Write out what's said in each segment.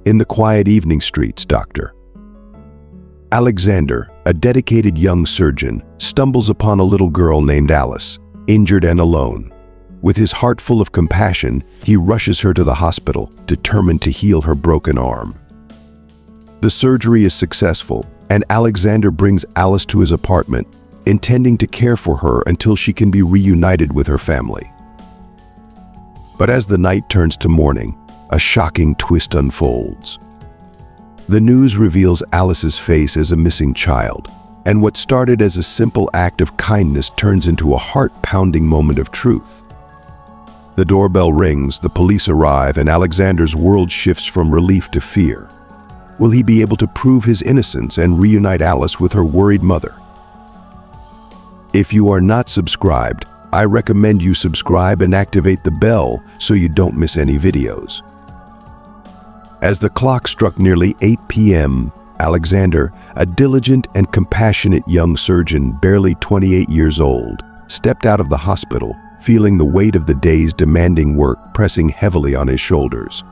In the quiet evening streets, Dr. Alexander, a dedicated young surgeon, stumbles upon a little girl named Alice, injured and alone. With his heart full of compassion, he rushes her to the hospital, determined to heal her broken arm. The surgery is successful, and Alexander brings Alice to his apartment, intending to care for her until she can be reunited with her family. But as the night turns to morning, a shocking twist unfolds. The news reveals Alice's face as a missing child, and what started as a simple act of kindness turns into a heart-pounding moment of truth. The doorbell rings, the police arrive, and Alexander's world shifts from relief to fear. Will he be able to prove his innocence and reunite Alice with her worried mother? If you are not subscribed, I recommend you subscribe and activate the bell so you don't miss any videos. As the clock struck nearly 8 p.m., Alexander, a diligent and compassionate young surgeon barely 28 years old, stepped out of the hospital, feeling the weight of the day's demanding work pressing heavily on his shoulders.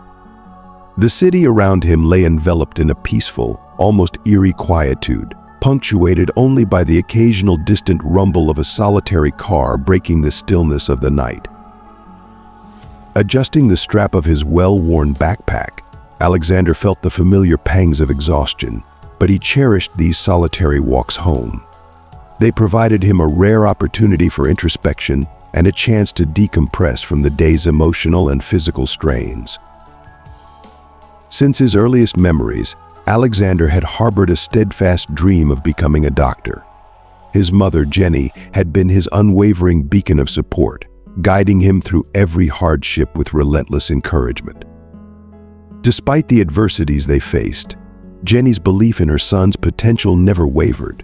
The city around him lay enveloped in a peaceful, almost eerie quietude, punctuated only by the occasional distant rumble of a solitary car breaking the stillness of the night. Adjusting the strap of his well-worn backpack, Alexander felt the familiar pangs of exhaustion, but he cherished these solitary walks home. They provided him a rare opportunity for introspection and a chance to decompress from the day's emotional and physical strains. Since his earliest memories, Alexander had harbored a steadfast dream of becoming a doctor. His mother, Jenny, had been his unwavering beacon of support, guiding him through every hardship with relentless encouragement. Despite the adversities they faced, Jenny's belief in her son's potential never wavered.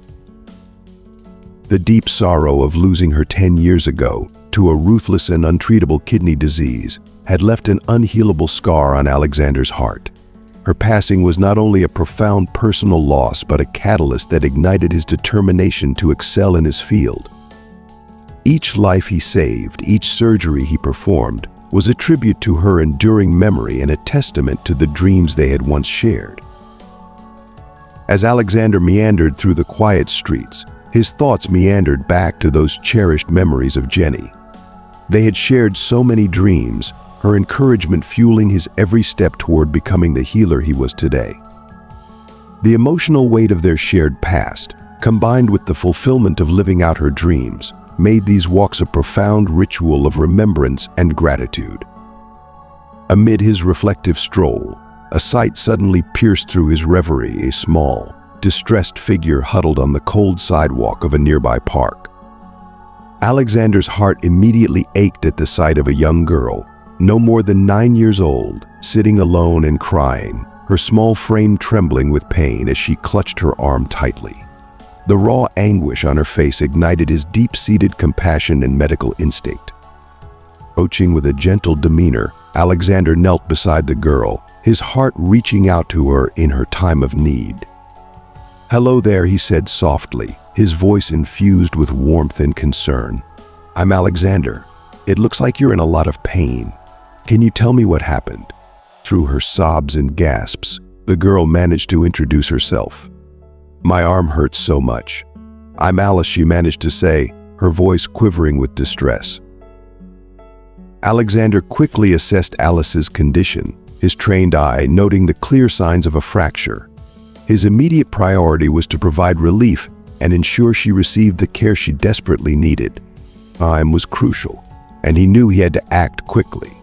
The deep sorrow of losing her 10 years ago to a ruthless and untreatable kidney disease had left an unhealable scar on Alexander's heart. Her passing was not only a profound personal loss, but a catalyst that ignited his determination to excel in his field. Each life he saved, each surgery he performed, was a tribute to her enduring memory and a testament to the dreams they had once shared. As Alexander meandered through the quiet streets, his thoughts meandered back to those cherished memories of Jenny. They had shared so many dreams, her encouragement fueling his every step toward becoming the healer he was today. The emotional weight of their shared past, combined with the fulfillment of living out her dreams, made these walks a profound ritual of remembrance and gratitude. Amid his reflective stroll, a sight suddenly pierced through his reverie: a small, distressed figure huddled on the cold sidewalk of a nearby park. Alexander's heart immediately ached at the sight of a young girl, no more than 9 years old, sitting alone and crying, her small frame trembling with pain as she clutched her arm tightly. The raw anguish on her face ignited his deep-seated compassion and medical instinct. Approaching with a gentle demeanor, Alexander knelt beside the girl, his heart reaching out to her in her time of need. "Hello there," he said softly, his voice infused with warmth and concern. "I'm Alexander. It looks like you're in a lot of pain. Can you tell me what happened?" Through her sobs and gasps, the girl managed to introduce herself. "My arm hurts so much." "I'm Alice," she managed to say, her voice quivering with distress. Alexander quickly assessed Alice's condition, his trained eye noting the clear signs of a fracture. His immediate priority was to provide relief and ensure she received the care she desperately needed. Time was crucial, and he knew he had to act quickly.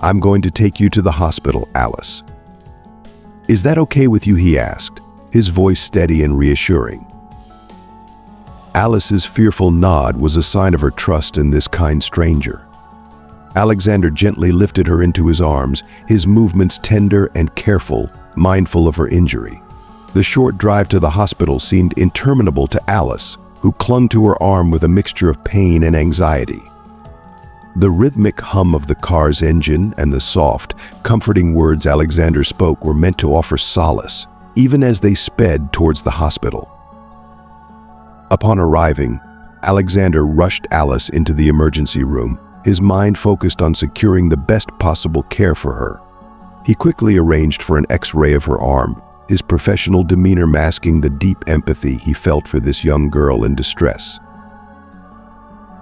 "I'm going to take you to the hospital, Alice." "Is that okay with you?" he asked, his voice steady and reassuring. Alice's fearful nod was a sign of her trust in this kind stranger. Alexander gently lifted her into his arms, his movements tender and careful, mindful of her injury. The short drive to the hospital seemed interminable to Alice, who clung to her arm with a mixture of pain and anxiety. The rhythmic hum of the car's engine and the soft, comforting words Alexander spoke were meant to offer solace, even as they sped towards the hospital. Upon arriving, Alexander rushed Alice into the emergency room, his mind focused on securing the best possible care for her. He quickly arranged for an X-ray of her arm, his professional demeanor masking the deep empathy he felt for this young girl in distress.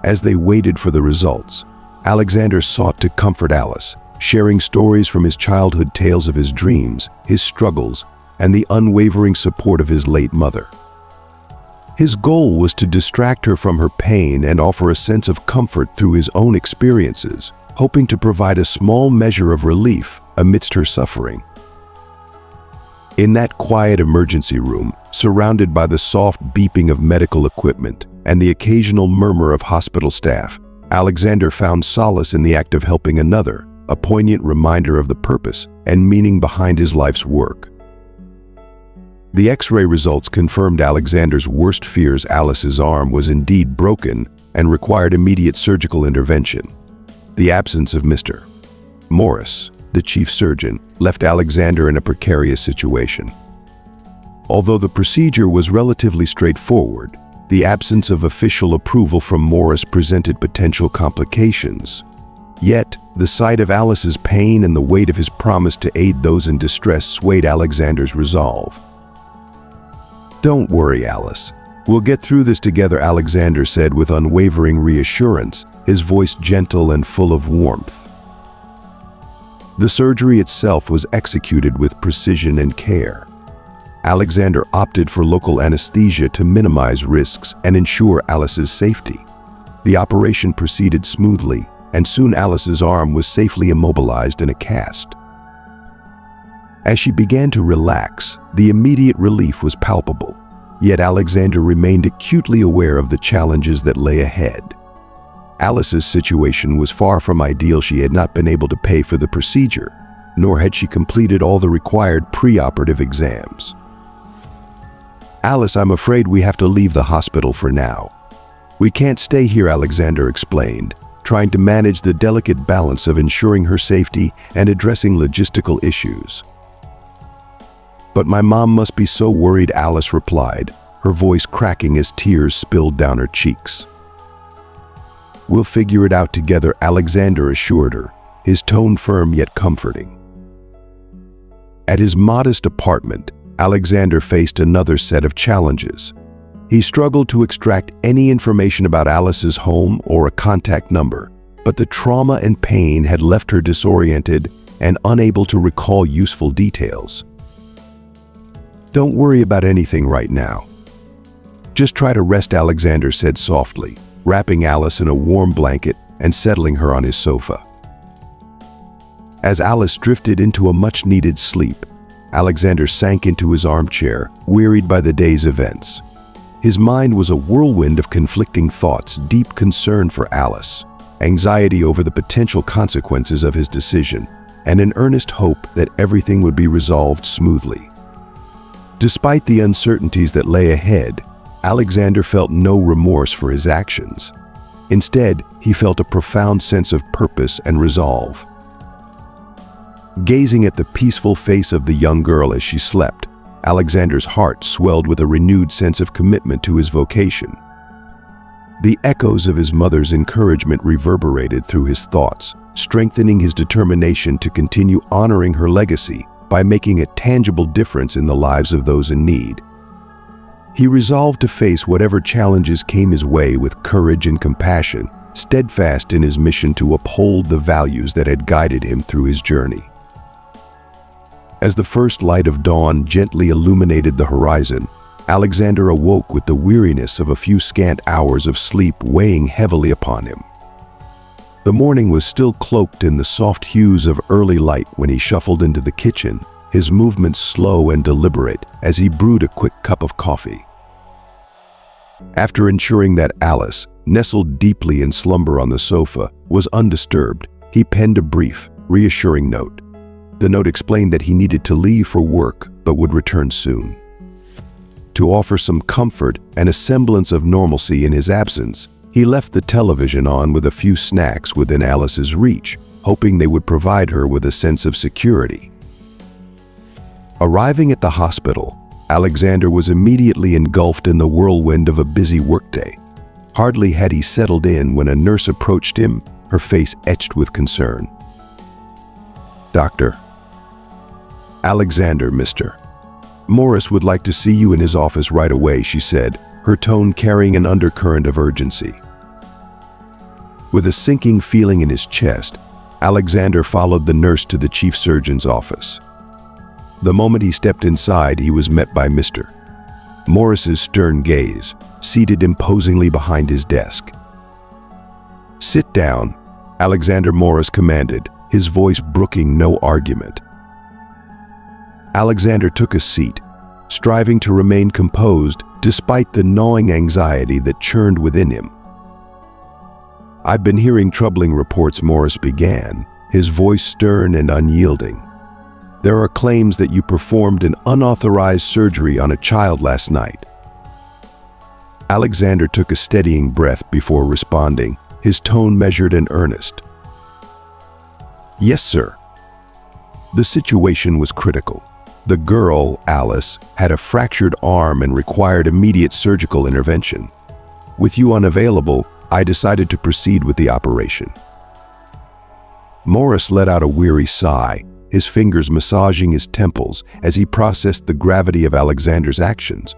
As they waited for the results, Alexander sought to comfort Alice, sharing stories from his childhood, tales of his dreams, his struggles, and the unwavering support of his late mother. His goal was to distract her from her pain and offer a sense of comfort through his own experiences, hoping to provide a small measure of relief amidst her suffering. In that quiet emergency room, surrounded by the soft beeping of medical equipment and the occasional murmur of hospital staff, Alexander found solace in the act of helping another, a poignant reminder of the purpose and meaning behind his life's work. The X-ray results confirmed Alexander's worst fears. Alice's arm was indeed broken and required immediate surgical intervention. The absence of Mr. Morris, the chief surgeon, left Alexander in a precarious situation. Although the procedure was relatively straightforward, the absence of official approval from Morris presented potential complications. Yet, the sight of Alice's pain and the weight of his promise to aid those in distress swayed Alexander's resolve. "Don't worry, Alice. We'll get through this together," Alexander said with unwavering reassurance, his voice gentle and full of warmth. The surgery itself was executed with precision and care. Alexander opted for local anesthesia to minimize risks and ensure Alice's safety. The operation proceeded smoothly, and soon Alice's arm was safely immobilized in a cast. As she began to relax, the immediate relief was palpable, yet Alexander remained acutely aware of the challenges that lay ahead. Alice's situation was far from ideal. She had not been able to pay for the procedure, nor had she completed all the required pre-operative exams. "Alice, I'm afraid we have to leave the hospital for now. We can't stay here," Alexander explained, trying to manage the delicate balance of ensuring her safety and addressing logistical issues. "But my mom must be so worried," Alice replied, her voice cracking as tears spilled down her cheeks. "We'll figure it out together," Alexander assured her, his tone firm yet comforting. At his modest apartment, Alexander faced another set of challenges. He struggled to extract any information about Alice's home or a contact number, but the trauma and pain had left her disoriented and unable to recall useful details. "Don't worry about anything right now. Just try to rest," Alexander said softly, wrapping Alice in a warm blanket and settling her on his sofa. As Alice drifted into a much-needed sleep, Alexander sank into his armchair, wearied by the day's events. His mind was a whirlwind of conflicting thoughts, deep concern for Alice, anxiety over the potential consequences of his decision, and an earnest hope that everything would be resolved smoothly. Despite the uncertainties that lay ahead, Alexander felt no remorse for his actions. Instead, he felt a profound sense of purpose and resolve. Gazing at the peaceful face of the young girl as she slept, Alexander's heart swelled with a renewed sense of commitment to his vocation. The echoes of his mother's encouragement reverberated through his thoughts, strengthening his determination to continue honoring her legacy by making a tangible difference in the lives of those in need. He resolved to face whatever challenges came his way with courage and compassion, steadfast in his mission to uphold the values that had guided him through his journey. As the first light of dawn gently illuminated the horizon, Alexander awoke with the weariness of a few scant hours of sleep weighing heavily upon him. The morning was still cloaked in the soft hues of early light when he shuffled into the kitchen, his movements slow and deliberate as he brewed a quick cup of coffee. After ensuring that Alice, nestled deeply in slumber on the sofa, was undisturbed, he penned a brief, reassuring note. The note explained that he needed to leave for work but would return soon. To offer some comfort and a semblance of normalcy in his absence, he left the television on with a few snacks within Alice's reach, hoping they would provide her with a sense of security. Arriving at the hospital, Alexander was immediately engulfed in the whirlwind of a busy workday. Hardly had he settled in when a nurse approached him, her face etched with concern. "Doctor, "Alexander, mister. Morris would like to see you in his office right away," she said, her tone carrying an undercurrent of urgency. With a sinking feeling in his chest, Alexander followed the nurse to the chief surgeon's office. The moment he stepped inside, he was met by Mr. Morris's stern gaze, seated imposingly behind his desk. "Sit down," Alexander Morris commanded, his voice brooking no argument. Alexander took a seat, striving to remain composed despite the gnawing anxiety that churned within him. "I've been hearing troubling reports," Morris began, his voice stern and unyielding. "There are claims that you performed an unauthorized surgery on a child last night." Alexander took a steadying breath before responding, his tone measured and earnest. "Yes, sir." The situation was critical. The girl, Alice, had a fractured arm and required immediate surgical intervention. "With you unavailable, I decided to proceed with the operation." Morris let out a weary sigh, his fingers massaging his temples as he processed the gravity of Alexander's actions.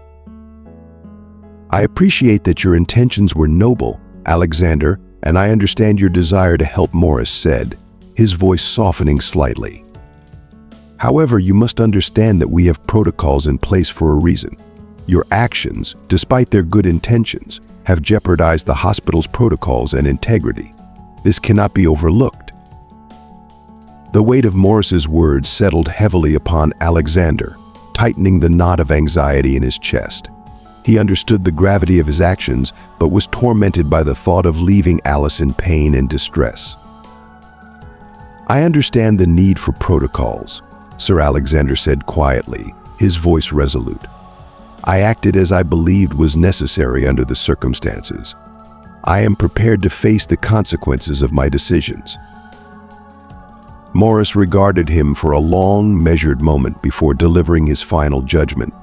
"I appreciate that your intentions were noble, Alexander, and I understand your desire to help," Morris said, his voice softening slightly. "However, you must understand that we have protocols in place for a reason. Your actions, despite their good intentions, have jeopardized the hospital's protocols and integrity. This cannot be overlooked." The weight of Morris's words settled heavily upon Alexander, tightening the knot of anxiety in his chest. He understood the gravity of his actions, but was tormented by the thought of leaving Alice in pain and distress. "I understand the need for protocols," Sir Alexander said quietly, his voice resolute. "I acted as I believed was necessary under the circumstances. I am prepared to face the consequences of my decisions." Morris regarded him for a long, measured moment before delivering his final judgment.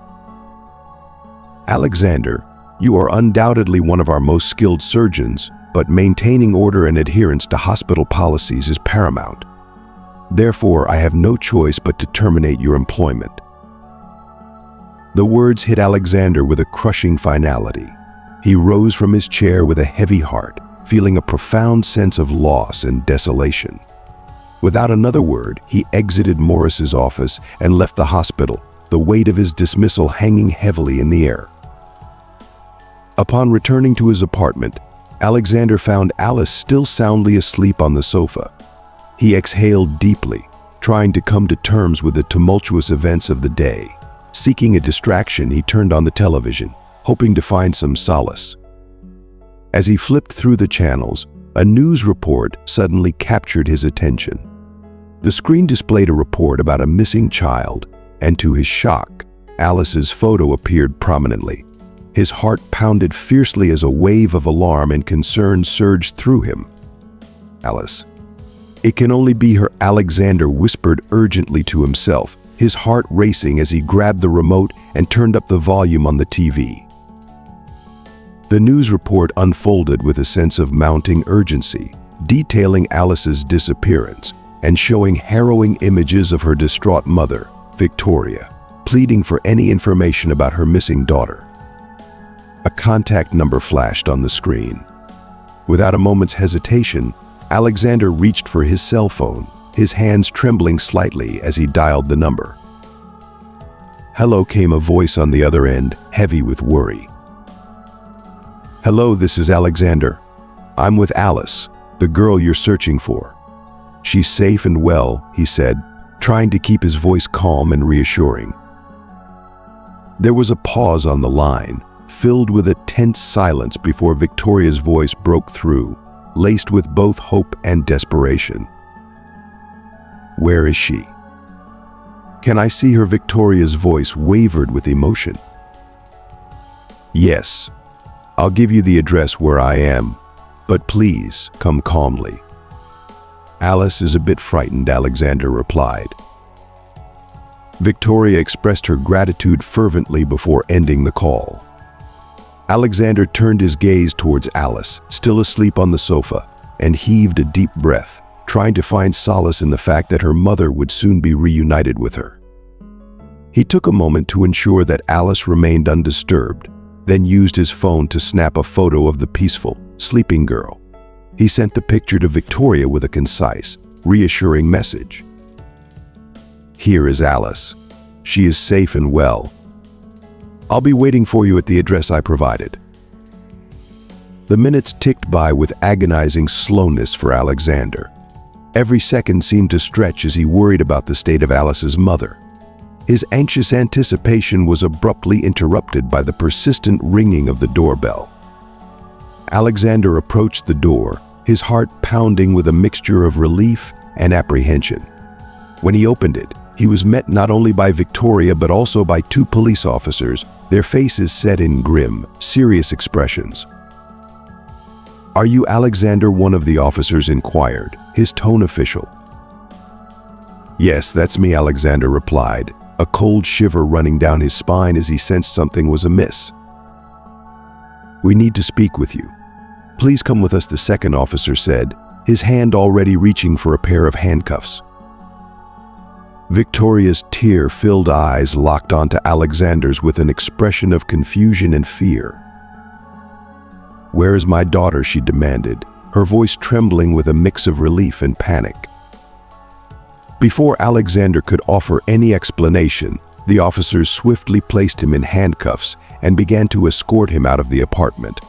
"Alexander, you are undoubtedly one of our most skilled surgeons, but maintaining order and adherence to hospital policies is paramount. Therefore, I have no choice but to terminate your employment." The words hit Alexander with a crushing finality. He rose from his chair with a heavy heart, feeling a profound sense of loss and desolation. Without another word, he exited Morris's office and left the hospital, the weight of his dismissal hanging heavily in the air. Upon returning to his apartment, Alexander found Alice still soundly asleep on the sofa. He exhaled deeply, trying to come to terms with the tumultuous events of the day. Seeking a distraction, he turned on the television, hoping to find some solace. As he flipped through the channels, a news report suddenly captured his attention. The screen displayed a report about a missing child, and to his shock, Alice's photo appeared prominently. His heart pounded fiercely as a wave of alarm and concern surged through him. "Alice. It can only be her," Alexander whispered urgently to himself, his heart racing as he grabbed the remote and turned up the volume on the TV. The news report unfolded with a sense of mounting urgency, detailing Alice's disappearance and showing harrowing images of her distraught mother, Victoria, pleading for any information about her missing daughter. A contact number flashed on the screen. Without a moment's hesitation, Alexander reached for his cell phone, his hands trembling slightly as he dialed the number. "Hello," came a voice on the other end, heavy with worry. "Hello, this is Alexander. I'm with Alice, the girl you're searching for. She's safe and well," he said, trying to keep his voice calm and reassuring. There was a pause on the line, filled with a tense silence before Victoria's voice broke through, laced with both hope and desperation. "Where is she? Can I see her?" Victoria's voice wavered with emotion. "Yes, I'll give you the address where I am, but please come calmly." "Alice is a bit frightened," Alexander replied. Victoria expressed her gratitude fervently before ending the call. Alexander turned his gaze towards Alice, still asleep on the sofa, and heaved a deep breath, trying to find solace in the fact that her mother would soon be reunited with her. He took a moment to ensure that Alice remained undisturbed, then used his phone to snap a photo of the peaceful, sleeping girl. He sent the picture to Victoria with a concise, reassuring message. "Here is Alice. She is safe and well. I'll be waiting for you at the address I provided." The minutes ticked by with agonizing slowness for Alexander. Every second seemed to stretch as he worried about the state of Alice's mother. His anxious anticipation was abruptly interrupted by the persistent ringing of the doorbell. Alexander approached the door, his heart pounding with a mixture of relief and apprehension. When he opened it, he was met not only by Victoria but also by two police officers, their faces set in grim, serious expressions. "Are you Alexander?" one of the officers inquired, his tone official. "Yes, that's me," Alexander replied, a cold shiver running down his spine as he sensed something was amiss. "We need to speak with you. Please come with us," the second officer said, his hand already reaching for a pair of handcuffs. Victoria's tear-filled eyes locked onto Alexander's with an expression of confusion and fear. "Where is my daughter?" she demanded, her voice trembling with a mix of relief and panic. Before Alexander could offer any explanation, the officers swiftly placed him in handcuffs and began to escort him out of the apartment.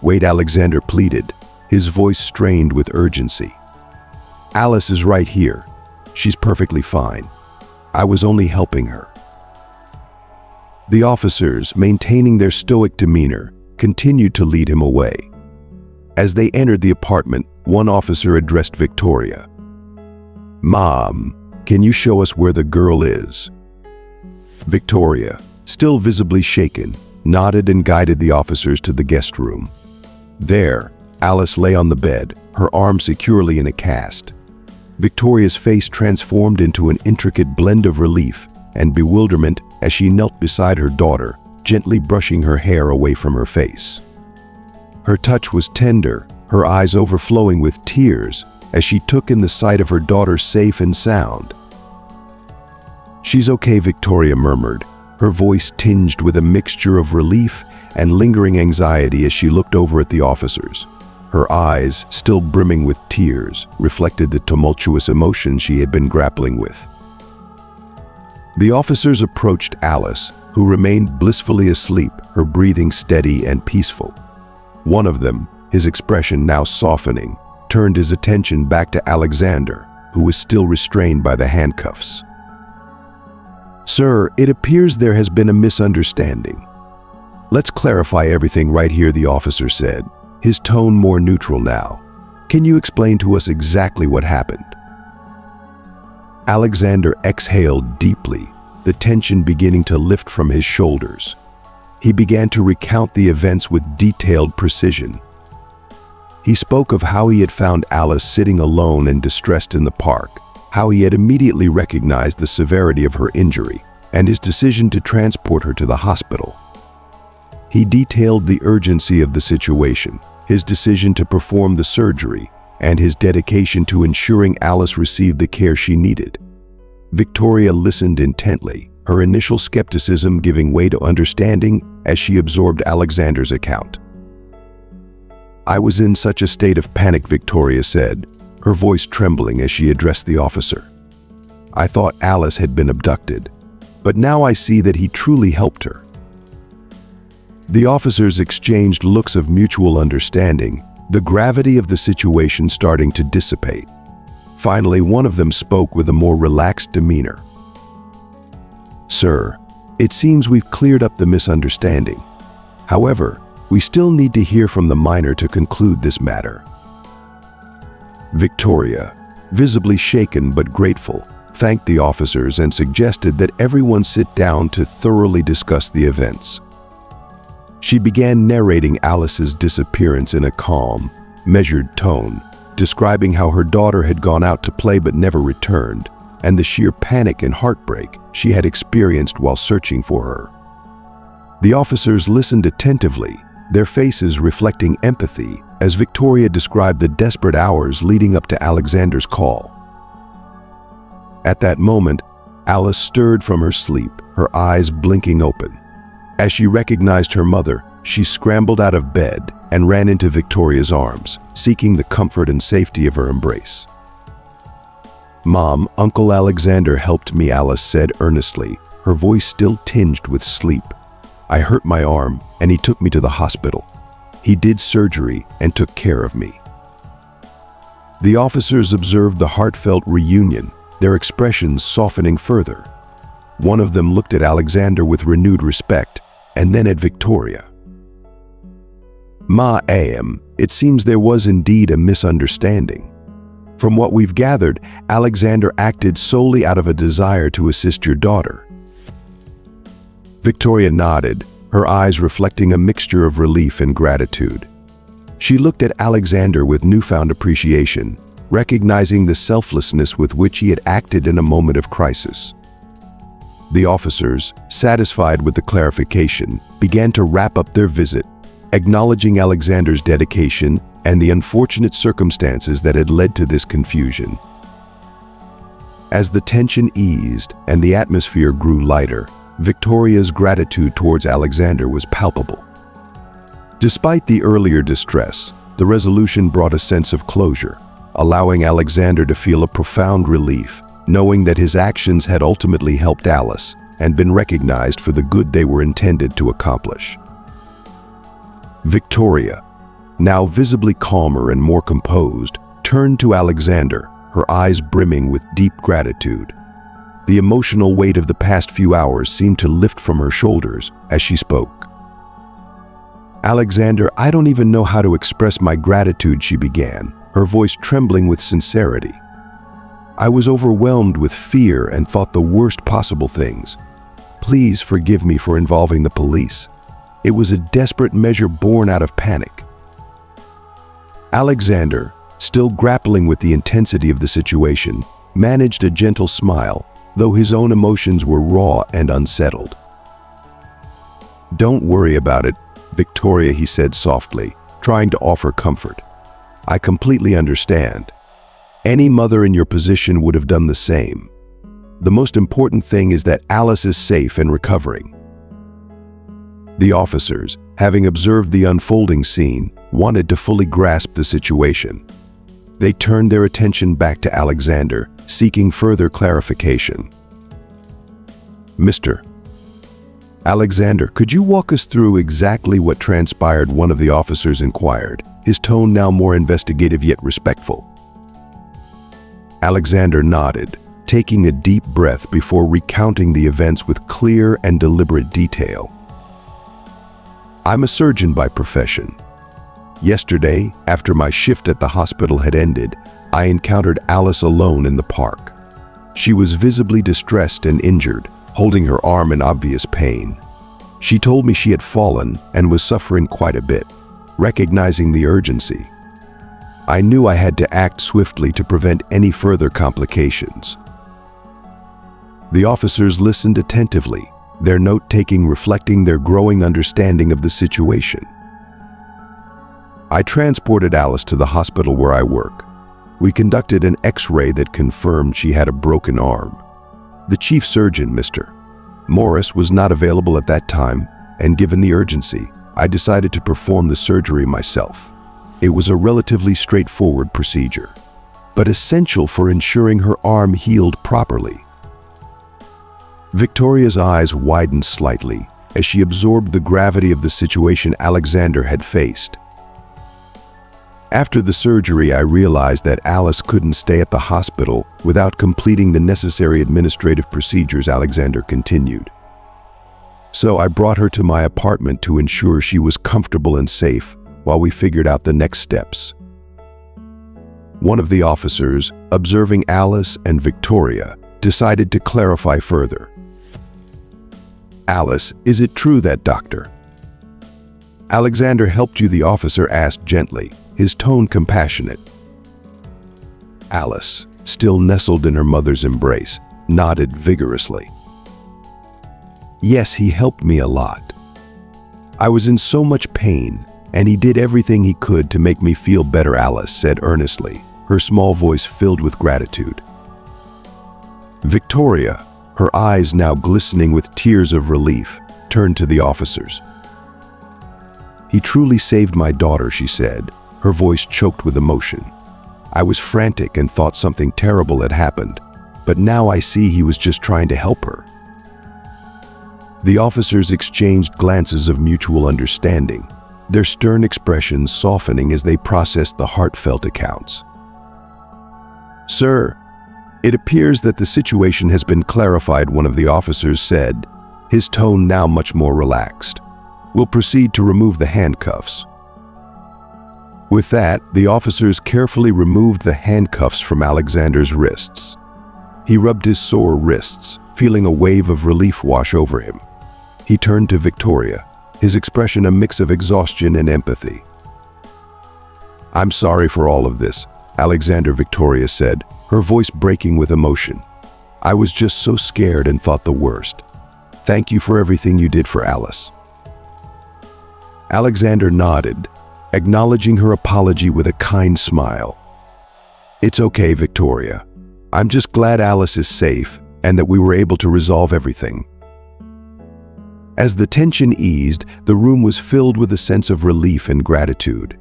"Wait," Alexander pleaded, his voice strained with urgency. "Alice is right here. She's perfectly fine. I was only helping her." The officers, maintaining their stoic demeanor, continued to lead him away. As they entered the apartment, one officer addressed Victoria. "Mom, can you show us where the girl is?" Victoria, still visibly shaken, nodded and guided the officers to the guest room. There, Alice lay on the bed, her arm securely in a cast. Victoria's face transformed into an intricate blend of relief and bewilderment as she knelt beside her daughter, gently brushing her hair away from her face. Her touch was tender, her eyes overflowing with tears as she took in the sight of her daughter safe and sound. "She's okay," Victoria murmured, her voice tinged with a mixture of relief and lingering anxiety as she looked over at the officers. Her eyes, still brimming with tears, reflected the tumultuous emotions she had been grappling with. The officers approached Alice, who remained blissfully asleep, her breathing steady and peaceful. One of them, his expression now softening, turned his attention back to Alexander, who was still restrained by the handcuffs. "Sir, it appears there has been a misunderstanding. Let's clarify everything right here," the officer said, his tone more neutral now. "Can you explain to us exactly what happened?" Alexander exhaled deeply, the tension beginning to lift from his shoulders. He began to recount the events with detailed precision. He spoke of how he had found Alice sitting alone and distressed in the park, how he had immediately recognized the severity of her injury, and his decision to transport her to the hospital. He detailed the urgency of the situation, his decision to perform the surgery, and his dedication to ensuring Alice received the care she needed. Victoria listened intently, her initial skepticism giving way to understanding as she absorbed Alexander's account. "I was in such a state of panic," Victoria said, her voice trembling as she addressed the officer. "I thought Alice had been abducted, but now I see that he truly helped her." The officers exchanged looks of mutual understanding, the gravity of the situation starting to dissipate. Finally, one of them spoke with a more relaxed demeanor. "Sir, it seems we've cleared up the misunderstanding. However, we still need to hear from the minor to conclude this matter." Victoria, visibly shaken but grateful, thanked the officers and suggested that everyone sit down to thoroughly discuss the events. She began narrating Alice's disappearance in a calm, measured tone, describing how her daughter had gone out to play but never returned, and the sheer panic and heartbreak she had experienced while searching for her. The officers listened attentively, their faces reflecting empathy as Victoria described the desperate hours leading up to Alexander's call. At that moment, Alice stirred from her sleep, her eyes blinking open. As she recognized her mother, she scrambled out of bed and ran into Victoria's arms, seeking the comfort and safety of her embrace. "Mom, Uncle Alexander helped me," Alice said earnestly, her voice still tinged with sleep. "I hurt my arm, and he took me to the hospital. He did surgery and took care of me." The officers observed the heartfelt reunion, their expressions softening further. One of them looked at Alexander with renewed respect, and then at Victoria. "Ma'am, it seems there was indeed a misunderstanding. From what we've gathered, Alexander acted solely out of a desire to assist your daughter." Victoria nodded, her eyes reflecting a mixture of relief and gratitude. She looked at Alexander with newfound appreciation, recognizing the selflessness with which he had acted in a moment of crisis. The officers, satisfied with the clarification, began to wrap up their visit, acknowledging Alexander's dedication and the unfortunate circumstances that had led to this confusion. As the tension eased and the atmosphere grew lighter, Victoria's gratitude towards Alexander was palpable. Despite the earlier distress, the resolution brought a sense of closure, allowing Alexander to feel a profound relief, knowing that his actions had ultimately helped Alice and been recognized for the good they were intended to accomplish. Victoria, now visibly calmer and more composed, turned to Alexander, her eyes brimming with deep gratitude. The emotional weight of the past few hours seemed to lift from her shoulders as she spoke. "Alexander, I don't even know how to express my gratitude," she began, her voice trembling with sincerity. "I was overwhelmed with fear and thought the worst possible things. Please forgive me for involving the police. It was a desperate measure born out of panic." Alexander, still grappling with the intensity of the situation, managed a gentle smile, though his own emotions were raw and unsettled. "Don't worry about it, Victoria," he said softly, trying to offer comfort. "I completely understand. Any mother in your position would have done the same. The most important thing is that Alice is safe and recovering." The officers, having observed the unfolding scene, wanted to fully grasp the situation. They turned their attention back to Alexander, seeking further clarification. "Mr. Alexander, could you walk us through exactly what transpired?" one of the officers inquired, his tone now more investigative yet respectful. Alexander nodded, taking a deep breath before recounting the events with clear and deliberate detail. "I'm a surgeon by profession. Yesterday, after my shift at the hospital had ended, I encountered Alice alone in the park. She was visibly distressed and injured, holding her arm in obvious pain. She told me she had fallen and was suffering quite a bit. Recognizing the urgency, I knew I had to act swiftly to prevent any further complications." The officers listened attentively, their note-taking reflecting their growing understanding of the situation. "I transported Alice to the hospital where I work. We conducted an X-ray that confirmed she had a broken arm. The chief surgeon, Mr. Morris, was not available at that time, and given the urgency, I decided to perform the surgery myself. It was a relatively straightforward procedure, but essential for ensuring her arm healed properly." Victoria's eyes widened slightly as she absorbed the gravity of the situation Alexander had faced. "After the surgery, I realized that Alice couldn't stay at the hospital without completing the necessary administrative procedures," Alexander continued. "So I brought her to my apartment to ensure she was comfortable and safe while we figured out the next steps." One of the officers, observing Alice and Victoria, decided to clarify further. "Alice, is it true that Dr. Alexander helped you?" the officer asked gently, his tone compassionate. Alice, still nestled in her mother's embrace, nodded vigorously. "Yes, he helped me a lot. I was in so much pain, and he did everything he could to make me feel better," Alice said earnestly, her small voice filled with gratitude. Victoria, her eyes now glistening with tears of relief, turned to the officers. "He truly saved my daughter," she said, her voice choked with emotion. "I was frantic and thought something terrible had happened, but now I see he was just trying to help her." The officers exchanged glances of mutual understanding, their stern expressions softening as they processed the heartfelt accounts. "Sir, it appears that the situation has been clarified," one of the officers said, his tone now much more relaxed. "We'll proceed to remove the handcuffs." With that, the officers carefully removed the handcuffs from Alexander's wrists. He rubbed his sore wrists, feeling a wave of relief wash over him. He turned to Victoria, his expression a mix of exhaustion and empathy. "I'm sorry for all of this," Alexander, Victoria said, her voice breaking with emotion. "I was just so scared and thought the worst. Thank you for everything you did for Alice." Alexander nodded, acknowledging her apology with a kind smile. "It's okay, Victoria. I'm just glad Alice is safe and that we were able to resolve everything." As the tension eased, the room was filled with a sense of relief and gratitude.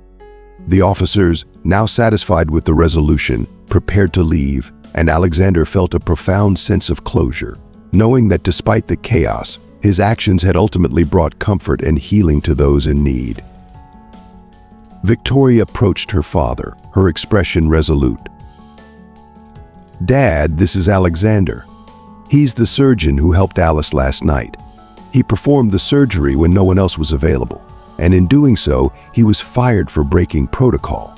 The officers, now satisfied with the resolution, prepared to leave, and Alexander felt a profound sense of closure, knowing that despite the chaos, his actions had ultimately brought comfort and healing to those in need. Victoria approached her father, her expression resolute. "Dad, this is Alexander. He's the surgeon who helped Alice last night. He performed the surgery when no one else was available, and in doing so, he was fired for breaking protocol.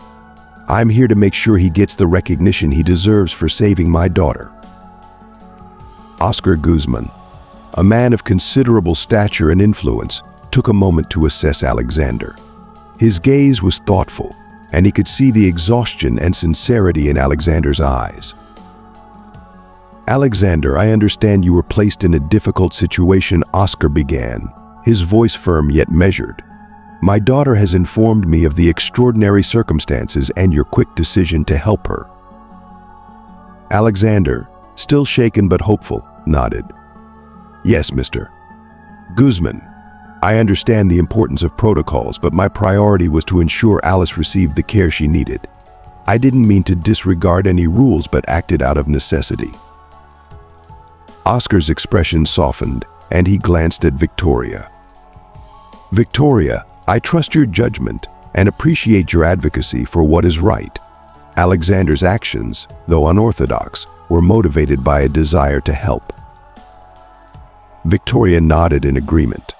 I'm here to make sure he gets the recognition he deserves for saving my daughter." Oscar Guzman, a man of considerable stature and influence, took a moment to assess Alexander. His gaze was thoughtful, and he could see the exhaustion and sincerity in Alexander's eyes. "Alexander, I understand you were placed in a difficult situation," Oscar began, his voice firm yet measured. "My daughter has informed me of the extraordinary circumstances and your quick decision to help her." Alexander, still shaken but hopeful, nodded. "Yes, Mr. Guzman. I understand the importance of protocols, but my priority was to ensure Alice received the care she needed. I didn't mean to disregard any rules, but acted out of necessity." Oscar's expression softened, and he glanced at Victoria. "Victoria, I trust your judgment and appreciate your advocacy for what is right." Alexander's actions, though unorthodox, were motivated by a desire to help. Victoria nodded in agreement.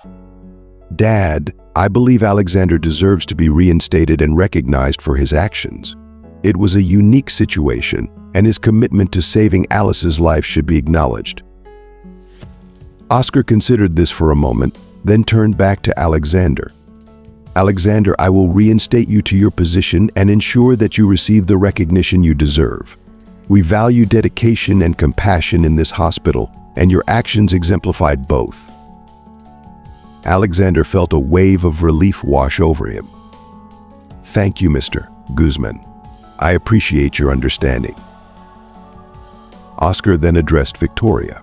"Dad, I believe Alexander deserves to be reinstated and recognized for his actions. It was a unique situation, and his commitment to saving Alice's life should be acknowledged." Oscar considered this for a moment, then turned back to Alexander. "Alexander, I will reinstate you to your position and ensure that you receive the recognition you deserve. We value dedication and compassion in this hospital, and your actions exemplified both." Alexander felt a wave of relief wash over him. "Thank you, Mr. Guzman. I appreciate your understanding." Oscar then addressed Victoria.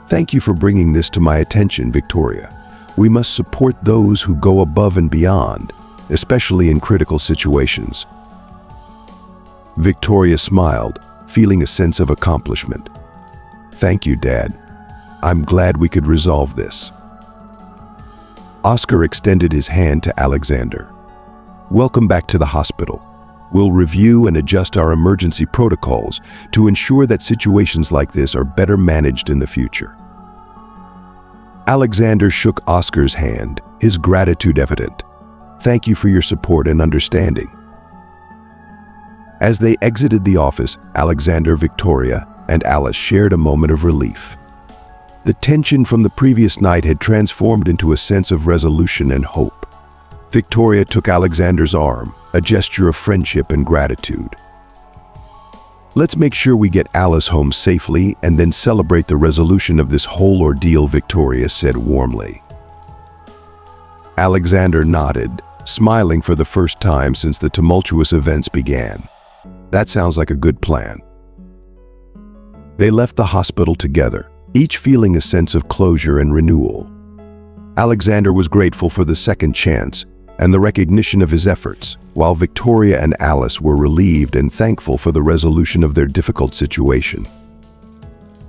"Thank you for bringing this to my attention, Victoria. We must support those who go above and beyond, especially in critical situations." Victoria smiled, feeling a sense of accomplishment. "Thank you, Dad. I'm glad we could resolve this." Oscar extended his hand to Alexander. "Welcome back to the hospital. We'll review and adjust our emergency protocols to ensure that situations like this are better managed in the future." Alexander shook Oscar's hand, his gratitude evident. "Thank you for your support and understanding." As they exited the office, Alexander, Victoria, and Alice shared a moment of relief. The tension from the previous night had transformed into a sense of resolution and hope. Victoria took Alexander's arm, a gesture of friendship and gratitude. "Let's make sure we get Alice home safely and then celebrate the resolution of this whole ordeal," Victoria said warmly. Alexander nodded, smiling for the first time since the tumultuous events began. "That sounds like a good plan." They left the hospital together, each feeling a sense of closure and renewal. Alexander was grateful for the second chance and the recognition of his efforts, while Victoria and Alice were relieved and thankful for the resolution of their difficult situation.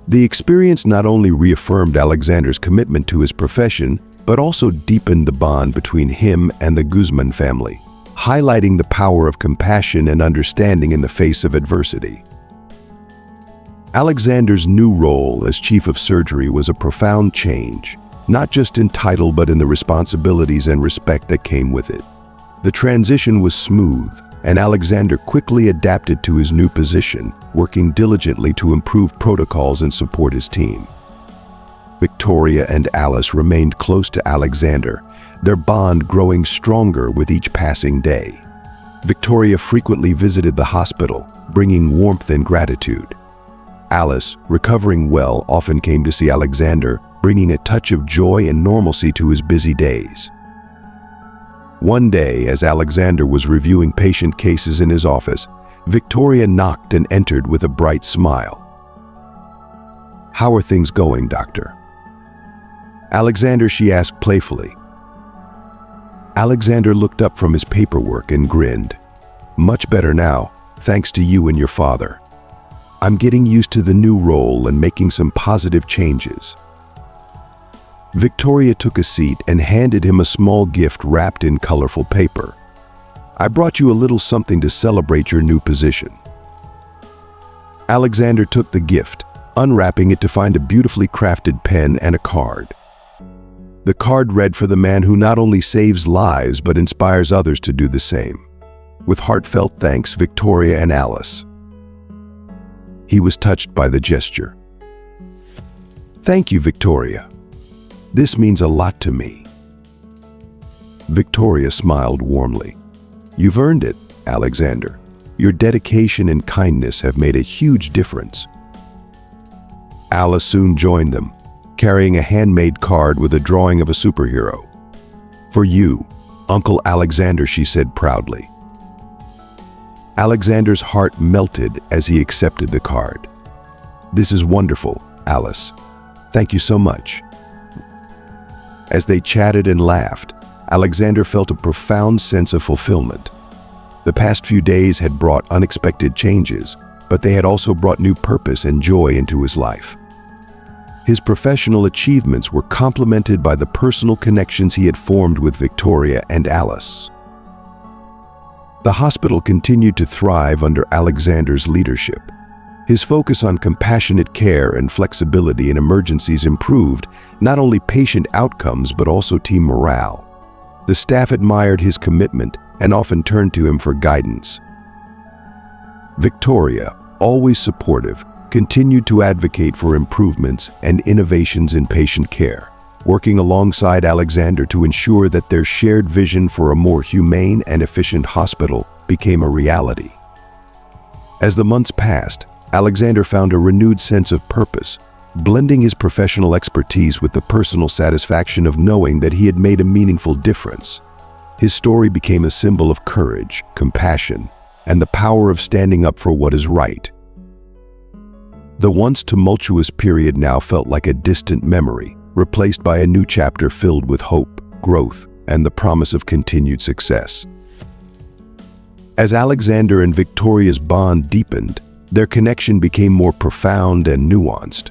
The experience not only reaffirmed Alexander's commitment to his profession, but also deepened the bond between him and the Guzman family, highlighting the power of compassion and understanding in the face of adversity. Alexander's new role as chief of surgery was a profound change, not just in title but in the responsibilities and respect that came with it. The transition was smooth, and Alexander quickly adapted to his new position, working diligently to improve protocols and support his team. Victoria and Alice remained close to Alexander, their bond growing stronger with each passing day. Victoria frequently visited the hospital, bringing warmth and gratitude. Alice, recovering well, often came to see Alexander, bringing a touch of joy and normalcy to his busy days. One day, as Alexander was reviewing patient cases in his office, Victoria knocked and entered with a bright smile. "How are things going, doctor?" "Alexander," she asked playfully. Alexander looked up from his paperwork and grinned. "Much better now, thanks to you and your father. I'm getting used to the new role and making some positive changes." Victoria took a seat and handed him a small gift wrapped in colorful paper. "I brought you a little something to celebrate your new position." Alexander took the gift, unwrapping it to find a beautifully crafted pen and a card. The card read, "For the man who not only saves lives but inspires others to do the same. With heartfelt thanks, Victoria and Alice." He was touched by the gesture. "Thank you, Victoria. This means a lot to me." Victoria smiled warmly. "You've earned it, Alexander. Your dedication and kindness have made a huge difference." Alice soon joined them, carrying a handmade card with a drawing of a superhero. "For you, Uncle Alexander," she said proudly. Alexander's heart melted as he accepted the card. "This is wonderful, Alice. Thank you so much." As they chatted and laughed, Alexander felt a profound sense of fulfillment. The past few days had brought unexpected changes, but they had also brought new purpose and joy into his life. His professional achievements were complemented by the personal connections he had formed with Victoria and Alice. The hospital continued to thrive under Alexander's leadership. His focus on compassionate care and flexibility in emergencies improved not only patient outcomes but also team morale. The staff admired his commitment and often turned to him for guidance. Victoria, always supportive, continued to advocate for improvements and innovations in patient care, working alongside Alexander to ensure that their shared vision for a more humane and efficient hospital became a reality. As the months passed, Alexander found a renewed sense of purpose, blending his professional expertise with the personal satisfaction of knowing that he had made a meaningful difference. His story became a symbol of courage, compassion, and the power of standing up for what is right. The once tumultuous period now felt like a distant memory, replaced by a new chapter filled with hope, growth, and the promise of continued success. As Alexander and Victoria's bond deepened, their connection became more profound and nuanced.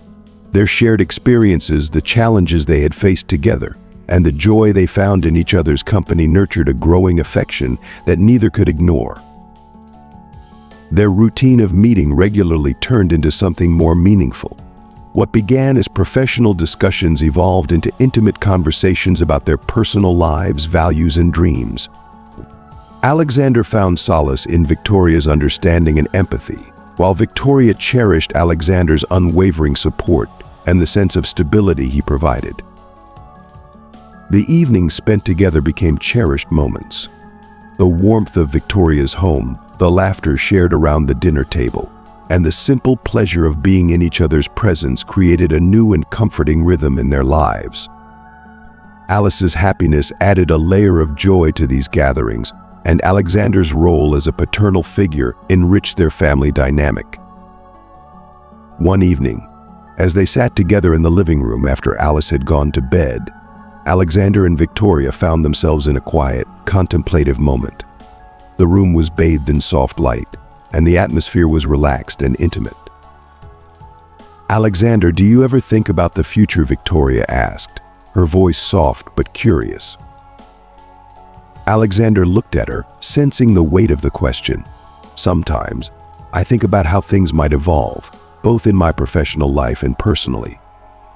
Their shared experiences, the challenges they had faced together, and the joy they found in each other's company nurtured a growing affection that neither could ignore. Their routine of meeting regularly turned into something more meaningful. What began as professional discussions evolved into intimate conversations about their personal lives, values, and dreams. Alexander found solace in Victoria's understanding and empathy, while Victoria cherished Alexander's unwavering support and the sense of stability he provided. The evenings spent together became cherished moments. The warmth of Victoria's home, the laughter shared around the dinner table, and the simple pleasure of being in each other's presence created a new and comforting rhythm in their lives. Alice's happiness added a layer of joy to these gatherings, and Alexander's role as a paternal figure enriched their family dynamic. One evening, as they sat together in the living room after Alice had gone to bed, Alexander and Victoria found themselves in a quiet, contemplative moment. The room was bathed in soft light, and the atmosphere was relaxed and intimate. "Alexander, do you ever think about the future?" Victoria asked, her voice soft but curious. Alexander looked at her, sensing the weight of the question. "Sometimes, I think about how things might evolve, both in my professional life and personally.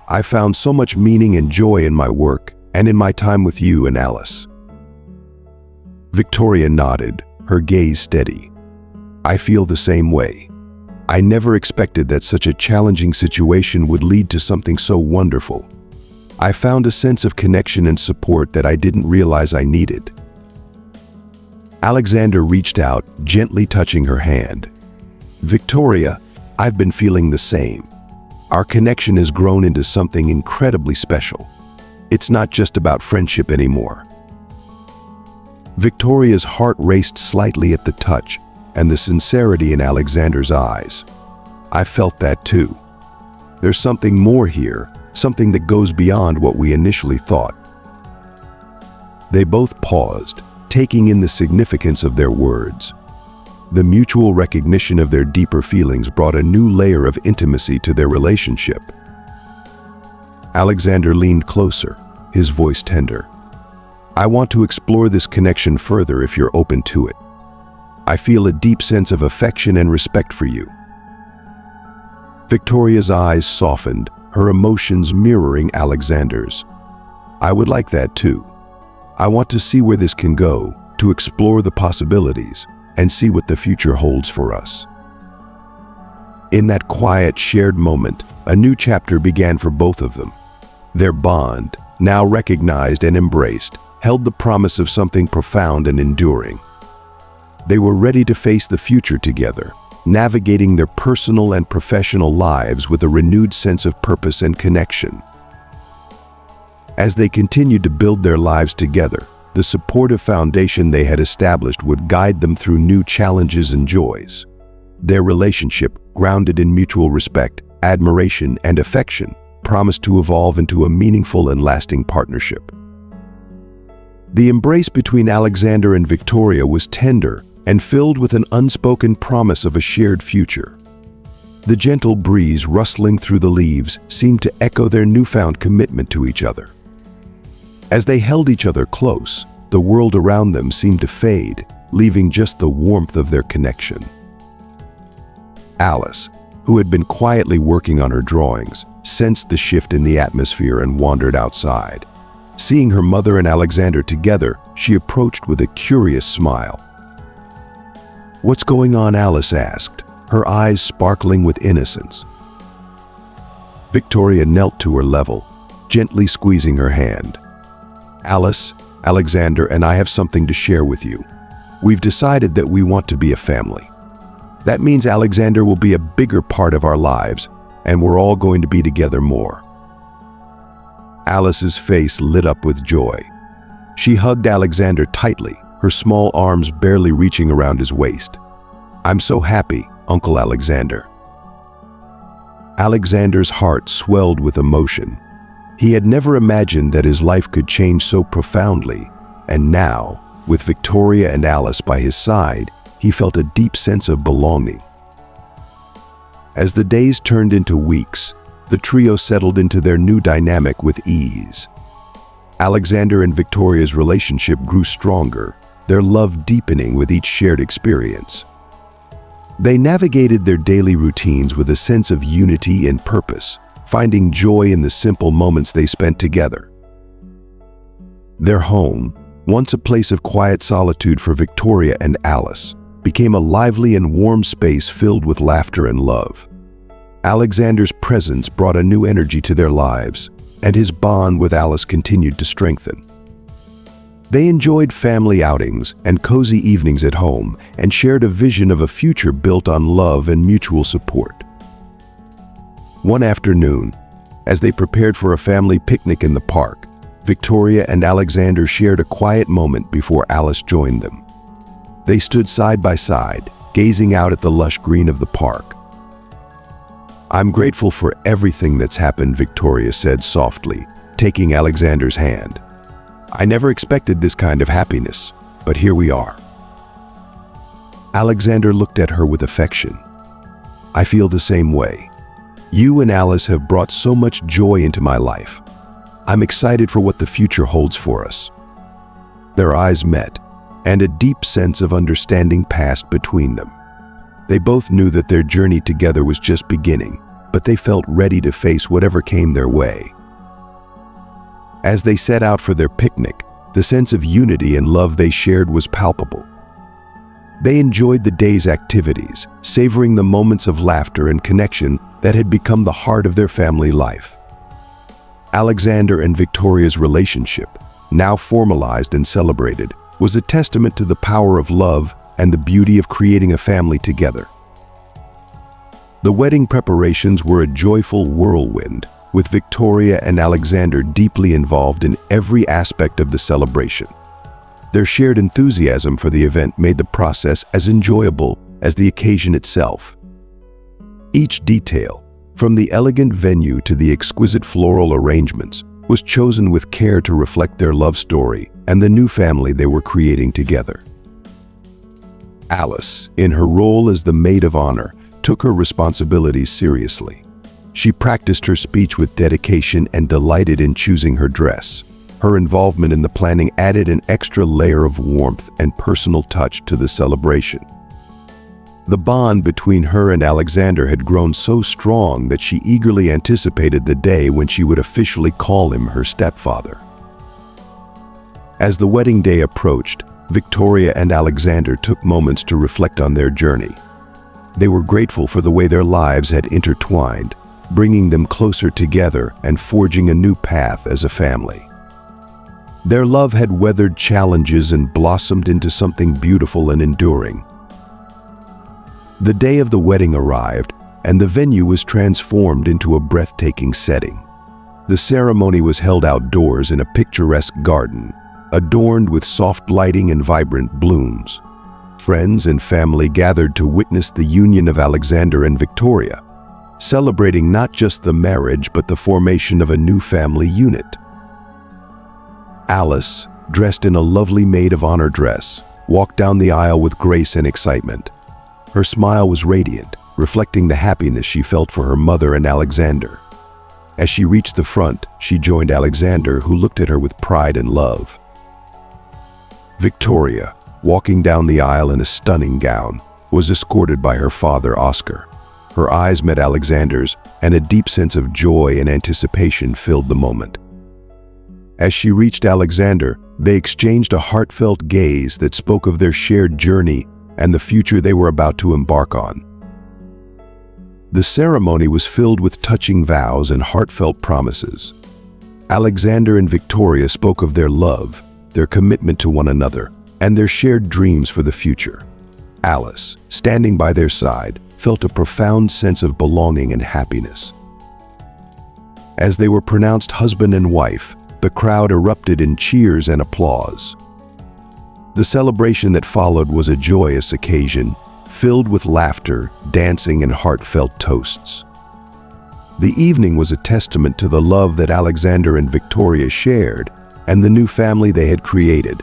I found so much meaning and joy in my work and in my time with you and Alice." Victoria nodded, her gaze steady. "I feel the same way. I never expected that such a challenging situation would lead to something so wonderful. I found a sense of connection and support that I didn't realize I needed." Alexander reached out, gently touching her hand. "Victoria, I've been feeling the same. Our connection has grown into something incredibly special. It's not just about friendship anymore." Victoria's heart raced slightly at the touch and the sincerity in Alexander's eyes. "I felt that too. There's something more here, something that goes beyond what we initially thought." They both paused, taking in the significance of their words. The mutual recognition of their deeper feelings brought a new layer of intimacy to their relationship. Alexander leaned closer, his voice tender. "I want to explore this connection further if you're open to it. I feel a deep sense of affection and respect for you." Victoria's eyes softened, her emotions mirroring Alexander's. "I would like that too. I want to see where this can go, to explore the possibilities, and see what the future holds for us." In that quiet, shared moment, a new chapter began for both of them. Their bond, now recognized and embraced, held the promise of something profound and enduring. They were ready to face the future together, navigating their personal and professional lives with a renewed sense of purpose and connection. As they continued to build their lives together, the supportive foundation they had established would guide them through new challenges and joys. Their relationship, grounded in mutual respect, admiration, and affection, promised to evolve into a meaningful and lasting partnership. The embrace between Alexander and Victoria was tender and filled with an unspoken promise of a shared future. The gentle breeze rustling through the leaves seemed to echo their newfound commitment to each other. As they held each other close, the world around them seemed to fade, leaving just the warmth of their connection. Alice, who had been quietly working on her drawings, sensed the shift in the atmosphere and wandered outside. Seeing her mother and Alexander together, she approached with a curious smile. "What's going on?" Alice asked, her eyes sparkling with innocence. Victoria knelt to her level, gently squeezing her hand. "Alice, Alexander and I have something to share with you. We've decided that we want to be a family. That means Alexander will be a bigger part of our lives, and we're all going to be together more." Alice's face lit up with joy. She hugged Alexander tightly, her small arms barely reaching around his waist. "I'm so happy, Uncle Alexander." Alexander's heart swelled with emotion. He had never imagined that his life could change so profoundly, and now, with Victoria and Alice by his side, he felt a deep sense of belonging. As the days turned into weeks, the trio settled into their new dynamic with ease. Alexander and Victoria's relationship grew stronger, their love deepening with each shared experience. They navigated their daily routines with a sense of unity and purpose, finding joy in the simple moments they spent together. Their home, once a place of quiet solitude for Victoria and Alice, became a lively and warm space filled with laughter and love. Alexander's presence brought a new energy to their lives, and his bond with Alice continued to strengthen. They enjoyed family outings and cozy evenings at home and shared a vision of a future built on love and mutual support. One afternoon, as they prepared for a family picnic in the park, Victoria and Alexander shared a quiet moment before Alice joined them. They stood side by side, gazing out at the lush green of the park. "I'm grateful for everything that's happened," Victoria said softly, taking Alexander's hand. "I never expected this kind of happiness, but here we are." Alexander looked at her with affection. "I feel the same way. You and Alice have brought so much joy into my life. I'm excited for what the future holds for us." Their eyes met, and a deep sense of understanding passed between them. They both knew that their journey together was just beginning, but they felt ready to face whatever came their way. As they set out for their picnic, the sense of unity and love they shared was palpable. They enjoyed the day's activities, savoring the moments of laughter and connection that had become the heart of their family life. Alexander and Victoria's relationship, now formalized and celebrated, was a testament to the power of love and the beauty of creating a family together. The wedding preparations were a joyful whirlwind, with Victoria and Alexander deeply involved in every aspect of the celebration. Their shared enthusiasm for the event made the process as enjoyable as the occasion itself. Each detail, from the elegant venue to the exquisite floral arrangements, was chosen with care to reflect their love story and the new family they were creating together. Alice, in her role as the maid of honor, took her responsibilities seriously. She practiced her speech with dedication and delighted in choosing her dress. Her involvement in the planning added an extra layer of warmth and personal touch to the celebration. The bond between her and Alexander had grown so strong that she eagerly anticipated the day when she would officially call him her stepfather. As the wedding day approached, Victoria and Alexander took moments to reflect on their journey. They were grateful for the way their lives had intertwined, bringing them closer together and forging a new path as a family. Their love had weathered challenges and blossomed into something beautiful and enduring. The day of the wedding arrived, and the venue was transformed into a breathtaking setting. The ceremony was held outdoors in a picturesque garden, adorned with soft lighting and vibrant blooms. Friends and family gathered to witness the union of Alexander and Victoria, celebrating not just the marriage but the formation of a new family unit. Alice, dressed in a lovely maid of honor dress, walked down the aisle with grace and excitement. Her smile was radiant, reflecting the happiness she felt for her mother and Alexander. As she reached the front, she joined Alexander, who looked at her with pride and love. Victoria, walking down the aisle in a stunning gown, was escorted by her father, Oscar. Her eyes met Alexander's, and a deep sense of joy and anticipation filled the moment. As she reached Alexander, they exchanged a heartfelt gaze that spoke of their shared journey and the future they were about to embark on. The ceremony was filled with touching vows and heartfelt promises. Alexander and Victoria spoke of their love, their commitment to one another, and their shared dreams for the future. Alice, standing by their side, felt a profound sense of belonging and happiness. As they were pronounced husband and wife, the crowd erupted in cheers and applause. The celebration that followed was a joyous occasion, filled with laughter, dancing, and heartfelt toasts. The evening was a testament to the love that Alexander and Victoria shared and the new family they had created.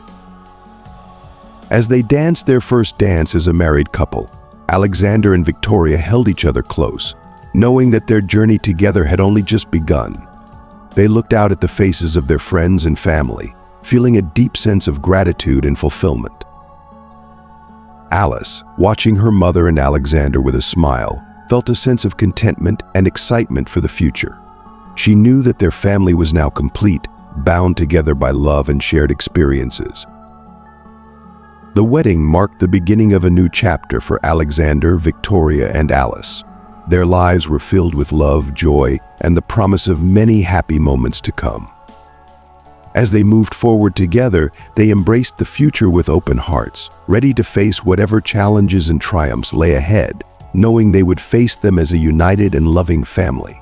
As they danced their first dance as a married couple, Alexander and Victoria held each other close, knowing that their journey together had only just begun. They looked out at the faces of their friends and family, feeling a deep sense of gratitude and fulfillment. Alice, watching her mother and Alexander with a smile, felt a sense of contentment and excitement for the future. She knew that their family was now complete, bound together by love and shared experiences. The wedding marked the beginning of a new chapter for Alexander, Victoria, and Alice. Their lives were filled with love, joy, and the promise of many happy moments to come. As they moved forward together, they embraced the future with open hearts, ready to face whatever challenges and triumphs lay ahead, knowing they would face them as a united and loving family.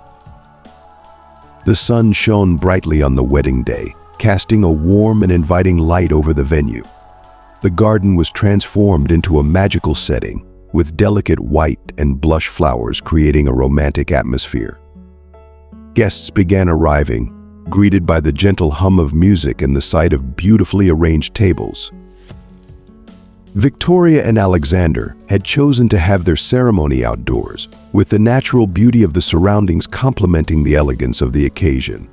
The sun shone brightly on the wedding day, casting a warm and inviting light over the venue. The garden was transformed into a magical setting, with delicate white and blush flowers creating a romantic atmosphere. Guests began arriving, greeted by the gentle hum of music and the sight of beautifully arranged tables. Victoria and Alexander had chosen to have their ceremony outdoors, with the natural beauty of the surroundings complementing the elegance of the occasion.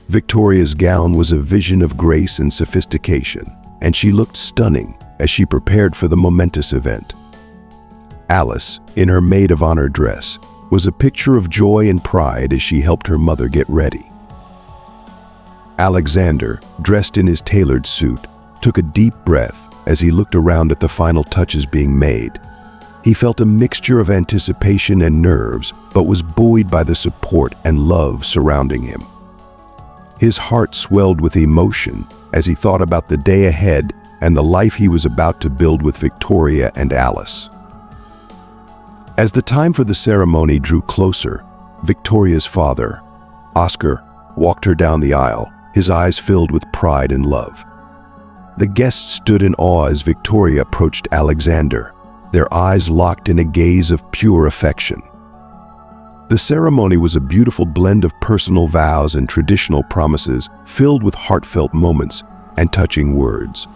Victoria's gown was a vision of grace and sophistication, and she looked stunning as she prepared for the momentous event. Alice, in her maid of honor dress, was a picture of joy and pride as she helped her mother get ready. Alexander, dressed in his tailored suit, took a deep breath as he looked around at the final touches being made. He felt a mixture of anticipation and nerves, but was buoyed by the support and love surrounding him. His heart swelled with emotion as he thought about the day ahead and the life he was about to build with Victoria and Alice. As the time for the ceremony drew closer, Victoria's father, Oscar, walked her down the aisle, his eyes filled with pride and love. The guests stood in awe as Victoria approached Alexander, their eyes locked in a gaze of pure affection. The ceremony was a beautiful blend of personal vows and traditional promises, filled with heartfelt moments and touching words.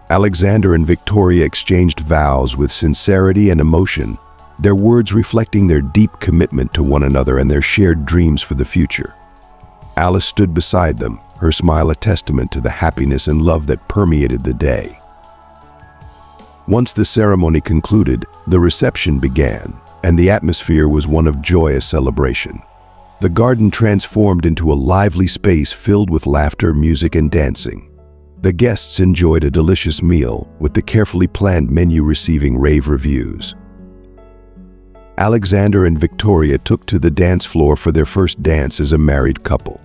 Alexander and Victoria exchanged vows with sincerity and emotion, their words reflecting their deep commitment to one another and their shared dreams for the future. Alice stood beside them, her smile a testament to the happiness and love that permeated the day. Once the ceremony concluded, the reception began, and the atmosphere was one of joyous celebration. The garden transformed into a lively space filled with laughter, music, and dancing. The guests enjoyed a delicious meal, with the carefully planned menu receiving rave reviews. Alexander and Victoria took to the dance floor for their first dance as a married couple.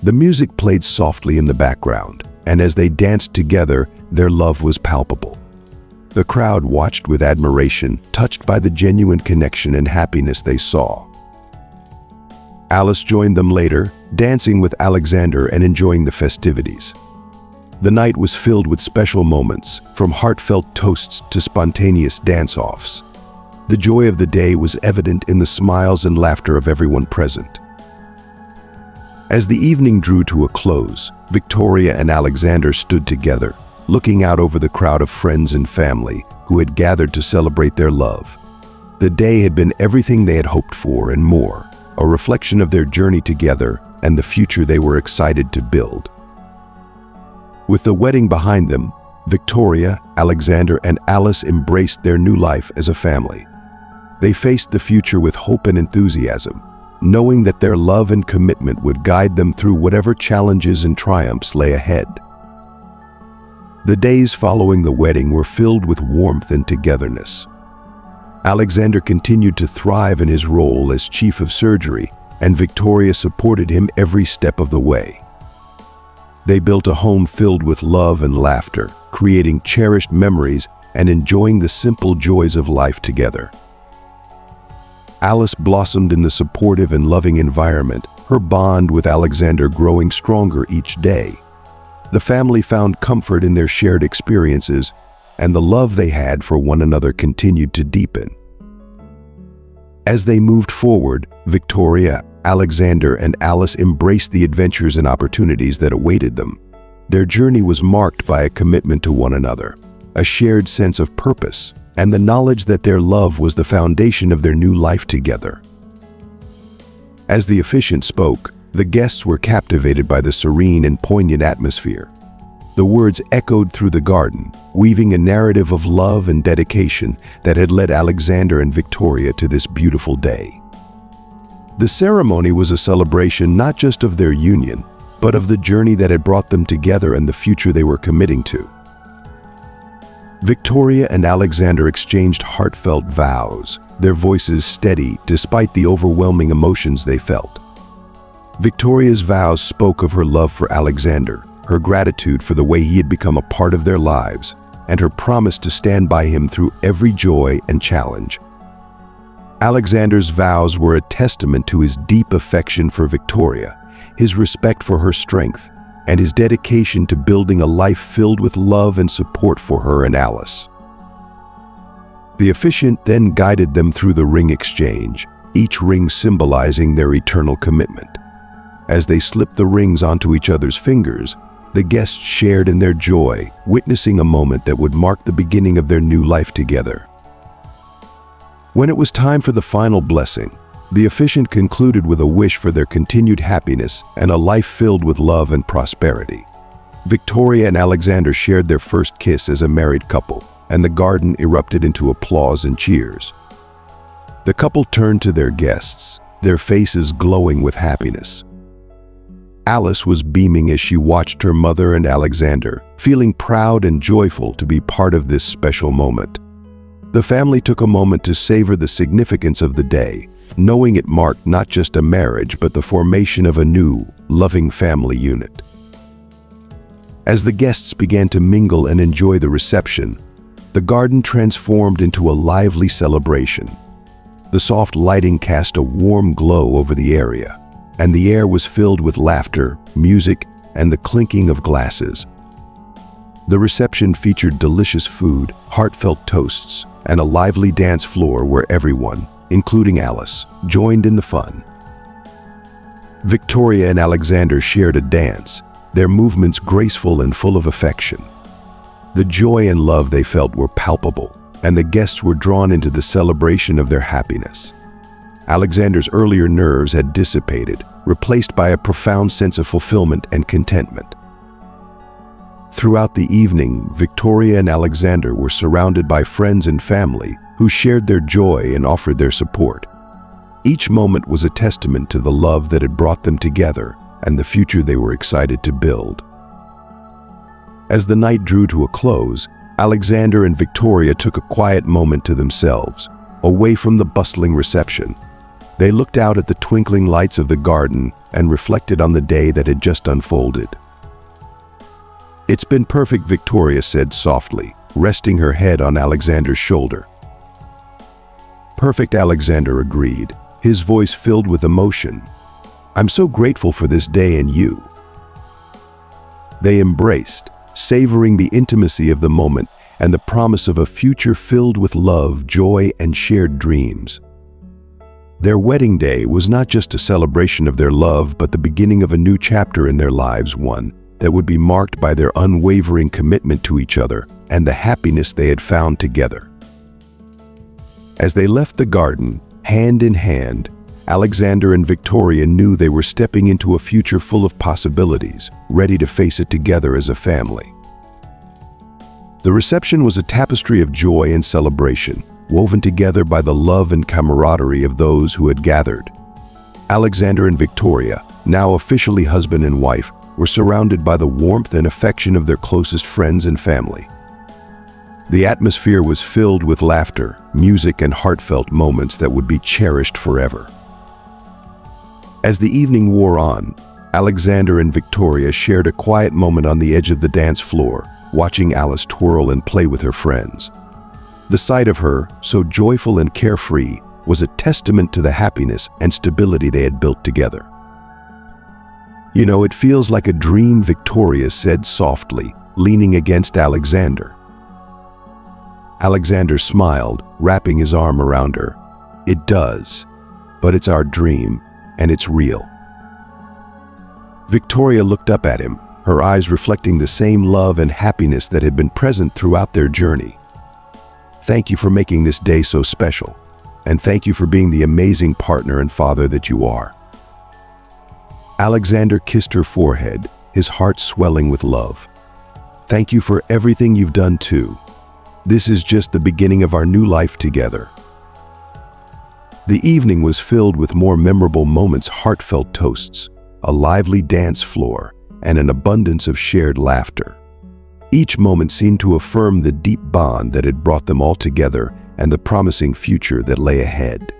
The music played softly in the background, and as they danced together, their love was palpable. The crowd watched with admiration, touched by the genuine connection and happiness they saw. Alice joined them later, dancing with Alexander and enjoying the festivities. The night was filled with special moments, from heartfelt toasts to spontaneous dance-offs. The joy of the day was evident in the smiles and laughter of everyone present. As the evening drew to a close, Victoria and Alexander stood together, looking out over the crowd of friends and family who had gathered to celebrate their love. The day had been everything they had hoped for and more, a reflection of their journey together and the future they were excited to build. With the wedding behind them, Victoria, Alexander, and Alice embraced their new life as a family. They faced the future with hope and enthusiasm, knowing that their love and commitment would guide them through whatever challenges and triumphs lay ahead. The days following the wedding were filled with warmth and togetherness. Alexander continued to thrive in his role as chief of surgery, and Victoria supported him every step of the way. They built a home filled with love and laughter, creating cherished memories and enjoying the simple joys of life together. Alice blossomed in the supportive and loving environment, her bond with Alexander growing stronger each day. The family found comfort in their shared experiences, and the love they had for one another continued to deepen. As they moved forward, Victoria, Alexander, and Alice embraced the adventures and opportunities that awaited them. Their journey was marked by a commitment to one another, a shared sense of purpose, and the knowledge that their love was the foundation of their new life together. As the officiant spoke, the guests were captivated by the serene and poignant atmosphere. The words echoed through the garden, weaving a narrative of love and dedication that had led Alexander and Victoria to this beautiful day. The ceremony was a celebration not just of their union, but of the journey that had brought them together and the future they were committing to. Victoria and Alexander exchanged heartfelt vows, their voices steady despite the overwhelming emotions they felt. Victoria's vows spoke of her love for Alexander, her gratitude for the way he had become a part of their lives, and her promise to stand by him through every joy and challenge. Alexander's vows were a testament to his deep affection for Victoria, his respect for her strength, and his dedication to building a life filled with love and support for her and Alice. The officiant then guided them through the ring exchange, each ring symbolizing their eternal commitment. As they slipped the rings onto each other's fingers, the guests shared in their joy, witnessing a moment that would mark the beginning of their new life together. When it was time for the final blessing, the officiant concluded with a wish for their continued happiness and a life filled with love and prosperity. Victoria and Alexander shared their first kiss as a married couple, and the garden erupted into applause and cheers. The couple turned to their guests, their faces glowing with happiness. Alice was beaming as she watched her mother and Alexander, feeling proud and joyful to be part of this special moment. The family took a moment to savor the significance of the day, knowing it marked not just a marriage but the formation of a new, loving family unit. As the guests began to mingle and enjoy the reception, the garden transformed into a lively celebration. The soft lighting cast a warm glow over the area, and the air was filled with laughter, music, and the clinking of glasses. The reception featured delicious food, heartfelt toasts, and a lively dance floor where everyone, including Alice, joined in the fun. Victoria and Alexander shared a dance, their movements graceful and full of affection. The joy and love they felt were palpable, and the guests were drawn into the celebration of their happiness. Alexander's earlier nerves had dissipated, replaced by a profound sense of fulfillment and contentment. Throughout the evening, Victoria and Alexander were surrounded by friends and family who shared their joy and offered their support. Each moment was a testament to the love that had brought them together and the future they were excited to build. As the night drew to a close, Alexander and Victoria took a quiet moment to themselves, away from the bustling reception. They looked out at the twinkling lights of the garden and reflected on the day that had just unfolded. "It's been perfect," Victoria said softly, resting her head on Alexander's shoulder. "Perfect," Alexander agreed, his voice filled with emotion. "I'm so grateful for this day and you." They embraced, savoring the intimacy of the moment and the promise of a future filled with love, joy, and shared dreams. Their wedding day was not just a celebration of their love, but the beginning of a new chapter in their lives, one that would be marked by their unwavering commitment to each other and the happiness they had found together. As they left the garden, hand in hand, Alexander and Victoria knew they were stepping into a future full of possibilities, ready to face it together as a family. The reception was a tapestry of joy and celebration, woven together by the love and camaraderie of those who had gathered. Alexander and Victoria, now officially husband and wife, were surrounded by the warmth and affection of their closest friends and family. The atmosphere was filled with laughter, music, and heartfelt moments that would be cherished forever. As the evening wore on, Alexander and Victoria shared a quiet moment on the edge of the dance floor, watching Alice twirl and play with her friends. The sight of her, so joyful and carefree, was a testament to the happiness and stability they had built together. "You know, it feels like a dream," Victoria said softly, leaning against Alexander. Alexander smiled, wrapping his arm around her. "It does, but it's our dream, and it's real." Victoria looked up at him, her eyes reflecting the same love and happiness that had been present throughout their journey. "Thank you for making this day so special, and thank you for being the amazing partner and father that you are." Alexander kissed her forehead, his heart swelling with love. "Thank you for everything you've done too. This is just the beginning of our new life together." The evening was filled with more memorable moments, heartfelt toasts, a lively dance floor, and an abundance of shared laughter. Each moment seemed to affirm the deep bond that had brought them all together and the promising future that lay ahead.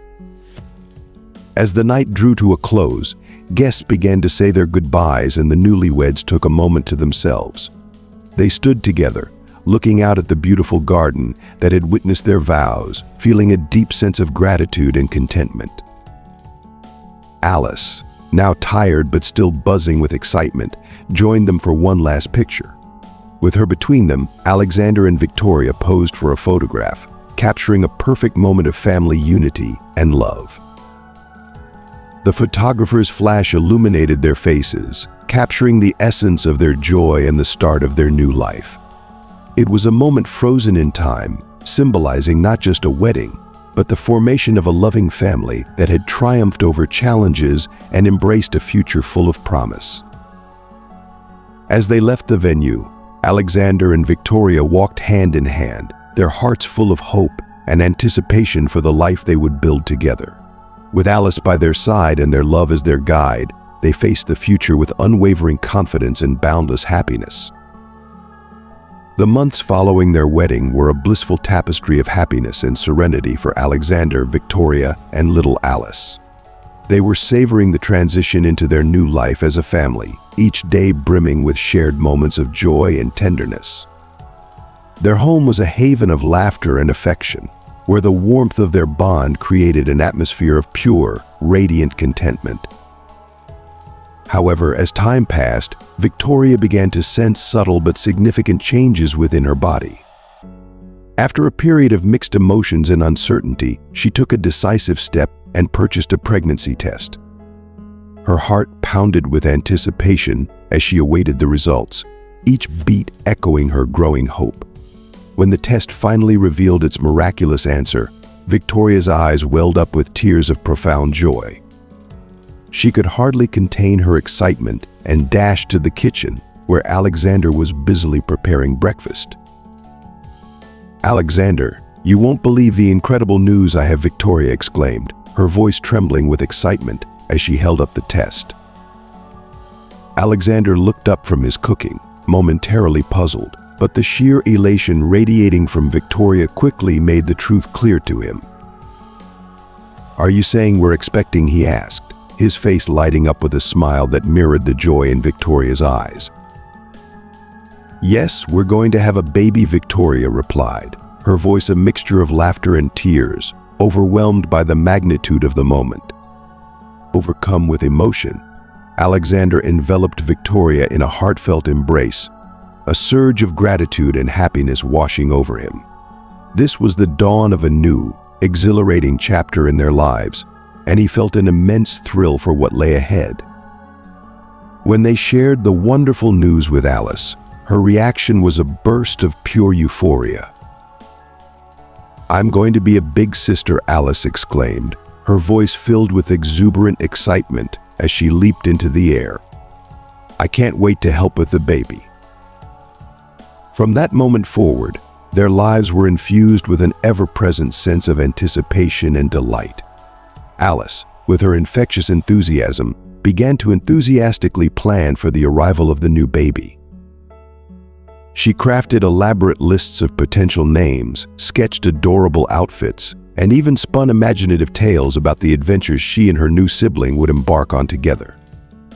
As the night drew to a close, guests began to say their goodbyes, and the newlyweds took a moment to themselves. They stood together, looking out at the beautiful garden that had witnessed their vows, feeling a deep sense of gratitude and contentment. Alice, now tired but still buzzing with excitement, joined them for one last picture. With her between them, Alexander and Victoria posed for a photograph, capturing a perfect moment of family unity and love. The photographer's flash illuminated their faces, capturing the essence of their joy and the start of their new life. It was a moment frozen in time, symbolizing not just a wedding, but the formation of a loving family that had triumphed over challenges and embraced a future full of promise. As they left the venue, Alexander and Victoria walked hand in hand, their hearts full of hope and anticipation for the life they would build together. With Alice by their side and their love as their guide, they faced the future with unwavering confidence and boundless happiness. The months following their wedding were a blissful tapestry of happiness and serenity for Alexander, Victoria, and little Alice. They were savoring the transition into their new life as a family, each day brimming with shared moments of joy and tenderness. Their home was a haven of laughter and affection, where the warmth of their bond created an atmosphere of pure, radiant contentment. However, as time passed, Victoria began to sense subtle but significant changes within her body. After a period of mixed emotions and uncertainty, she took a decisive step and purchased a pregnancy test. Her heart pounded with anticipation as she awaited the results, each beat echoing her growing hope. When the test finally revealed its miraculous answer, Victoria's eyes welled up with tears of profound joy. She could hardly contain her excitement and dashed to the kitchen, where Alexander was busily preparing breakfast. "Alexander, you won't believe the incredible news I have," Victoria exclaimed, her voice trembling with excitement as she held up the test. Alexander looked up from his cooking, momentarily puzzled, but the sheer elation radiating from Victoria quickly made the truth clear to him. "Are you saying we're expecting?" he asked, his face lighting up with a smile that mirrored the joy in Victoria's eyes. "Yes, we're going to have a baby," Victoria replied, her voice a mixture of laughter and tears, overwhelmed by the magnitude of the moment. Overcome with emotion, Alexander enveloped Victoria in a heartfelt embrace, a surge of gratitude and happiness washing over him. This was the dawn of a new, exhilarating chapter in their lives, and he felt an immense thrill for what lay ahead. When they shared the wonderful news with Alice, her reaction was a burst of pure euphoria. "I'm going to be a big sister," Alice exclaimed, her voice filled with exuberant excitement as she leaped into the air. "I can't wait to help with the baby." From that moment forward, their lives were infused with an ever-present sense of anticipation and delight. Alice, with her infectious enthusiasm, began to enthusiastically plan for the arrival of the new baby. She crafted elaborate lists of potential names, sketched adorable outfits, and even spun imaginative tales about the adventures she and her new sibling would embark on together.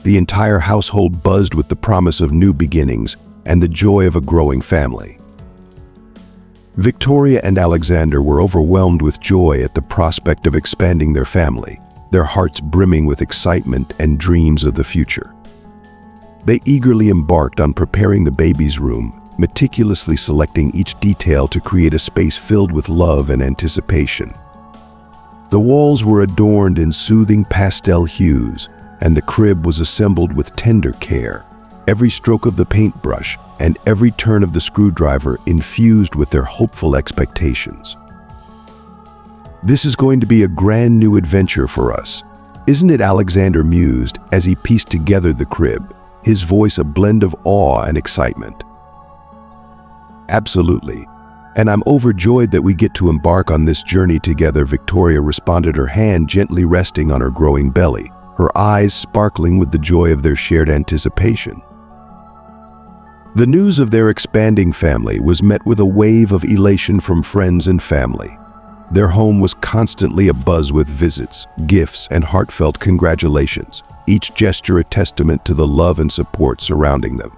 The entire household buzzed with the promise of new beginnings and the joy of a growing family. Victoria and Alexander were overwhelmed with joy at the prospect of expanding their family, their hearts brimming with excitement and dreams of the future. They eagerly embarked on preparing the baby's room, meticulously selecting each detail to create a space filled with love and anticipation. The walls were adorned in soothing pastel hues, and the crib was assembled with tender care, every stroke of the paintbrush and every turn of the screwdriver infused with their hopeful expectations. "This is going to be a grand new adventure for us, isn't it?" Alexander mused as he pieced together the crib, his voice a blend of awe and excitement. "Absolutely, and I'm overjoyed that we get to embark on this journey together," Victoria responded, her hand gently resting on her growing belly, her eyes sparkling with the joy of their shared anticipation. The news of their expanding family was met with a wave of elation from friends and family. Their home was constantly abuzz with visits, gifts, and heartfelt congratulations, each gesture a testament to the love and support surrounding them.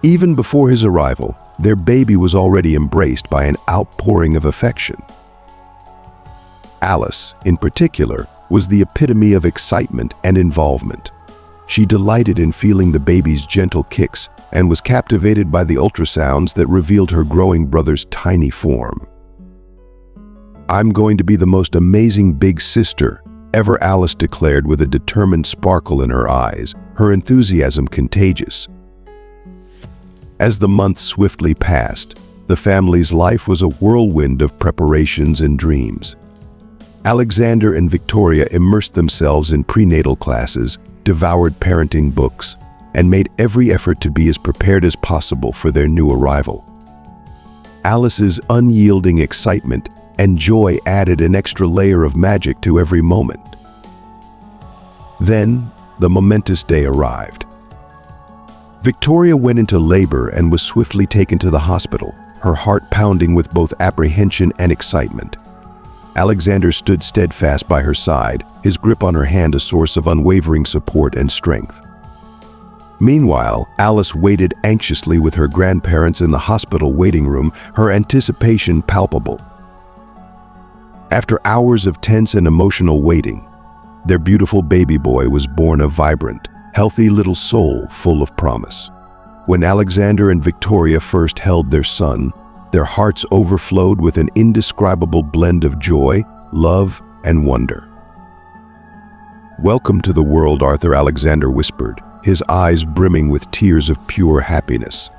Even before his arrival, their baby was already embraced by an outpouring of affection. Alice, in particular, was the epitome of excitement and involvement. She delighted in feeling the baby's gentle kicks and was captivated by the ultrasounds that revealed her growing brother's tiny form. "I'm going to be the most amazing big sister ever," Alice declared with a determined sparkle in her eyes, her enthusiasm contagious. As the months swiftly passed, the family's life was a whirlwind of preparations and dreams. Alexander and Victoria immersed themselves in prenatal classes, devoured parenting books, and made every effort to be as prepared as possible for their new arrival. Alice's unyielding excitement and joy added an extra layer of magic to every moment. Then, the momentous day arrived. Victoria went into labor and was swiftly taken to the hospital, her heart pounding with both apprehension and excitement. Alexander stood steadfast by her side, his grip on her hand a source of unwavering support and strength. Meanwhile, Alice waited anxiously with her grandparents in the hospital waiting room, her anticipation palpable. After hours of tense and emotional waiting, their beautiful baby boy was born, a vibrant, healthy little soul full of promise. When Alexander and Victoria first held their son, their hearts overflowed with an indescribable blend of joy, love, and wonder. "Welcome to the world," Arthur, Alexander whispered, his eyes brimming with tears of pure happiness.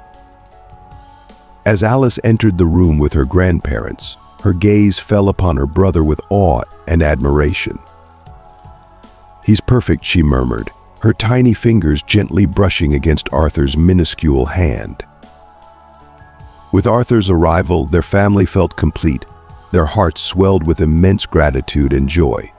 As Alice entered the room with her grandparents, her gaze fell upon her brother with awe and admiration. "He's perfect," she murmured, her tiny fingers gently brushing against Arthur's minuscule hand. With Arthur's arrival, their family felt complete. Their hearts swelled with immense gratitude and joy.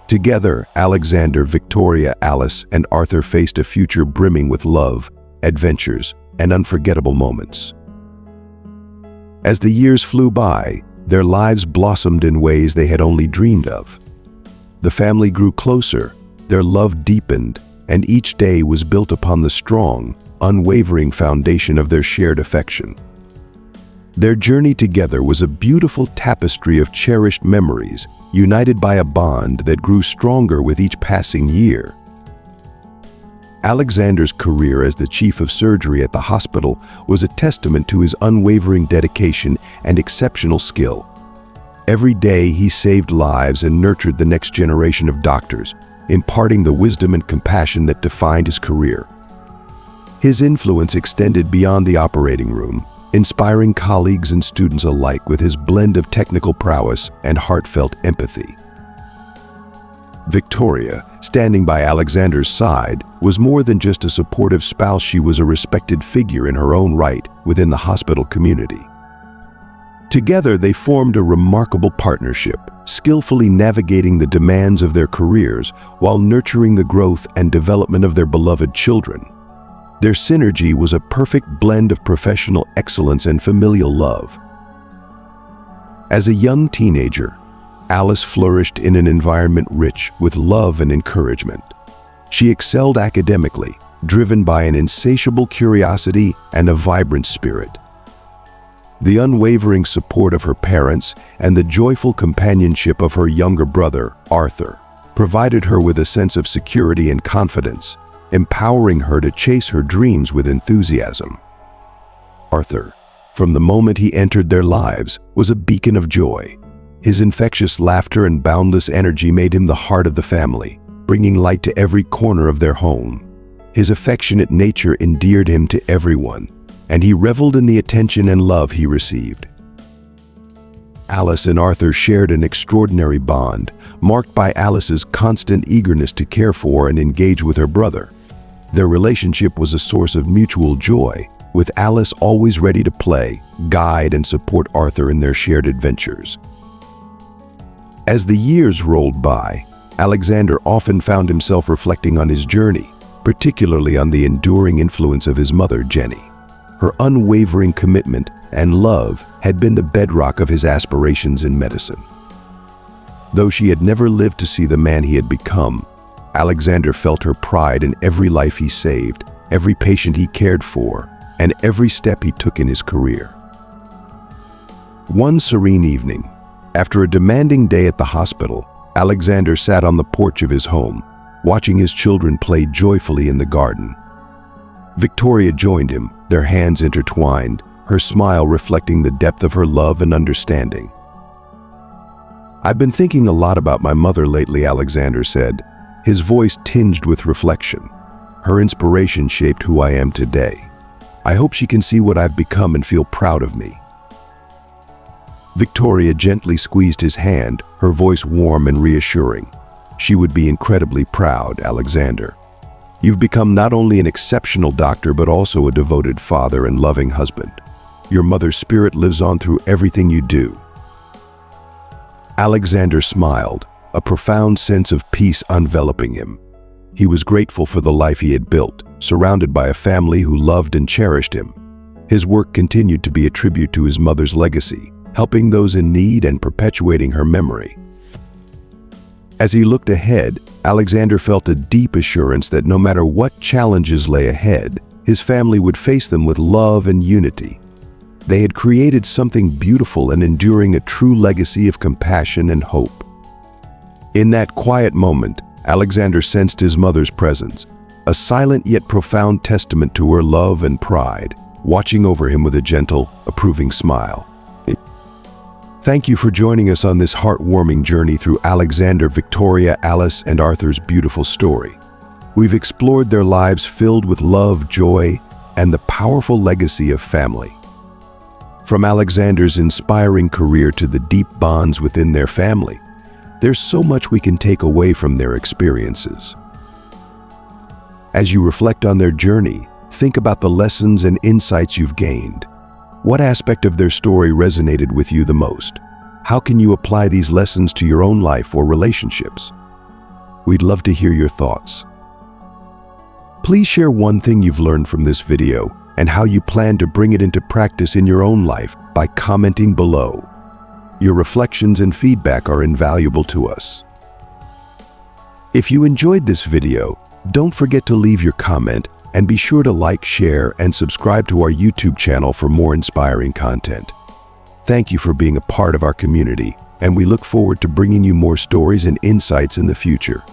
Together, Alexander, Victoria, Alice, and Arthur faced a future brimming with love, adventures, and unforgettable moments. As the years flew by, their lives blossomed in ways they had only dreamed of. The family grew closer, their love deepened, and each day was built upon the strong, unwavering foundation of their shared affection. Their journey together was a beautiful tapestry of cherished memories, united by a bond that grew stronger with each passing year. Alexander's career as the chief of surgery at the hospital was a testament to his unwavering dedication and exceptional skill. Every day he saved lives and nurtured the next generation of doctors, imparting the wisdom and compassion that defined his career. His influence extended beyond the operating room, inspiring colleagues and students alike with his blend of technical prowess and heartfelt empathy. Victoria, standing by Alexander's side, was more than just a supportive spouse. She was a respected figure in her own right within the hospital community. Together, they formed a remarkable partnership, skillfully navigating the demands of their careers while nurturing the growth and development of their beloved children. Their synergy was a perfect blend of professional excellence and familial love. As a young teenager, Alice flourished in an environment rich with love and encouragement. She excelled academically, driven by an insatiable curiosity and a vibrant spirit. The unwavering support of her parents and the joyful companionship of her younger brother, Arthur, provided her with a sense of security and confidence, empowering her to chase her dreams with enthusiasm. Arthur, from the moment he entered their lives, was a beacon of joy. His infectious laughter and boundless energy made him the heart of the family, bringing light to every corner of their home. His affectionate nature endeared him to everyone, and he reveled in the attention and love he received. Alice and Arthur shared an extraordinary bond, marked by Alice's constant eagerness to care for and engage with her brother. Their relationship was a source of mutual joy, with Alice always ready to play, guide, and support Arthur in their shared adventures. As the years rolled by, Alexander often found himself reflecting on his journey, particularly on the enduring influence of his mother, Jenny. Her unwavering commitment and love had been the bedrock of his aspirations in medicine. Though she had never lived to see the man he had become, Alexander felt her pride in every life he saved, every patient he cared for, and every step he took in his career. One serene evening, after a demanding day at the hospital, Alexander sat on the porch of his home, watching his children play joyfully in the garden. Victoria joined him, their hands intertwined, her smile reflecting the depth of her love and understanding. "I've been thinking a lot about my mother lately," Alexander said, his voice tinged with reflection. "Her inspiration shaped who I am today. I hope she can see what I've become and feel proud of me." Victoria gently squeezed his hand, her voice warm and reassuring. "She would be incredibly proud, Alexander. You've become not only an exceptional doctor but also a devoted father and loving husband. Your mother's spirit lives on through everything you do." Alexander smiled, a profound sense of peace enveloping him. He was grateful for the life he had built, surrounded by a family who loved and cherished him. His work continued to be a tribute to his mother's legacy, helping those in need and perpetuating her memory. As he looked ahead, Alexander felt a deep assurance that no matter what challenges lay ahead, his family would face them with love and unity. They had created something beautiful and enduring, a true legacy of compassion and hope. In that quiet moment, Alexander sensed his mother's presence, a silent yet profound testament to her love and pride, watching over him with a gentle, approving smile. Thank you for joining us on this heartwarming journey through Alexander, Victoria, Alice, and Arthur's beautiful story. We've explored their lives filled with love, joy, and the powerful legacy of family. From Alexander's inspiring career to the deep bonds within their family, there's so much we can take away from their experiences. As you reflect on their journey, think about the lessons and insights you've gained. What aspect of their story resonated with you the most? How can you apply these lessons to your own life or relationships? We'd love to hear your thoughts. Please share one thing you've learned from this video and how you plan to bring it into practice in your own life by commenting below. Your reflections and feedback are invaluable to us. If you enjoyed this video, don't forget to leave your comment and be sure to like, share, and subscribe to our YouTube channel for more inspiring content. Thank you for being a part of our community, and we look forward to bringing you more stories and insights in the future.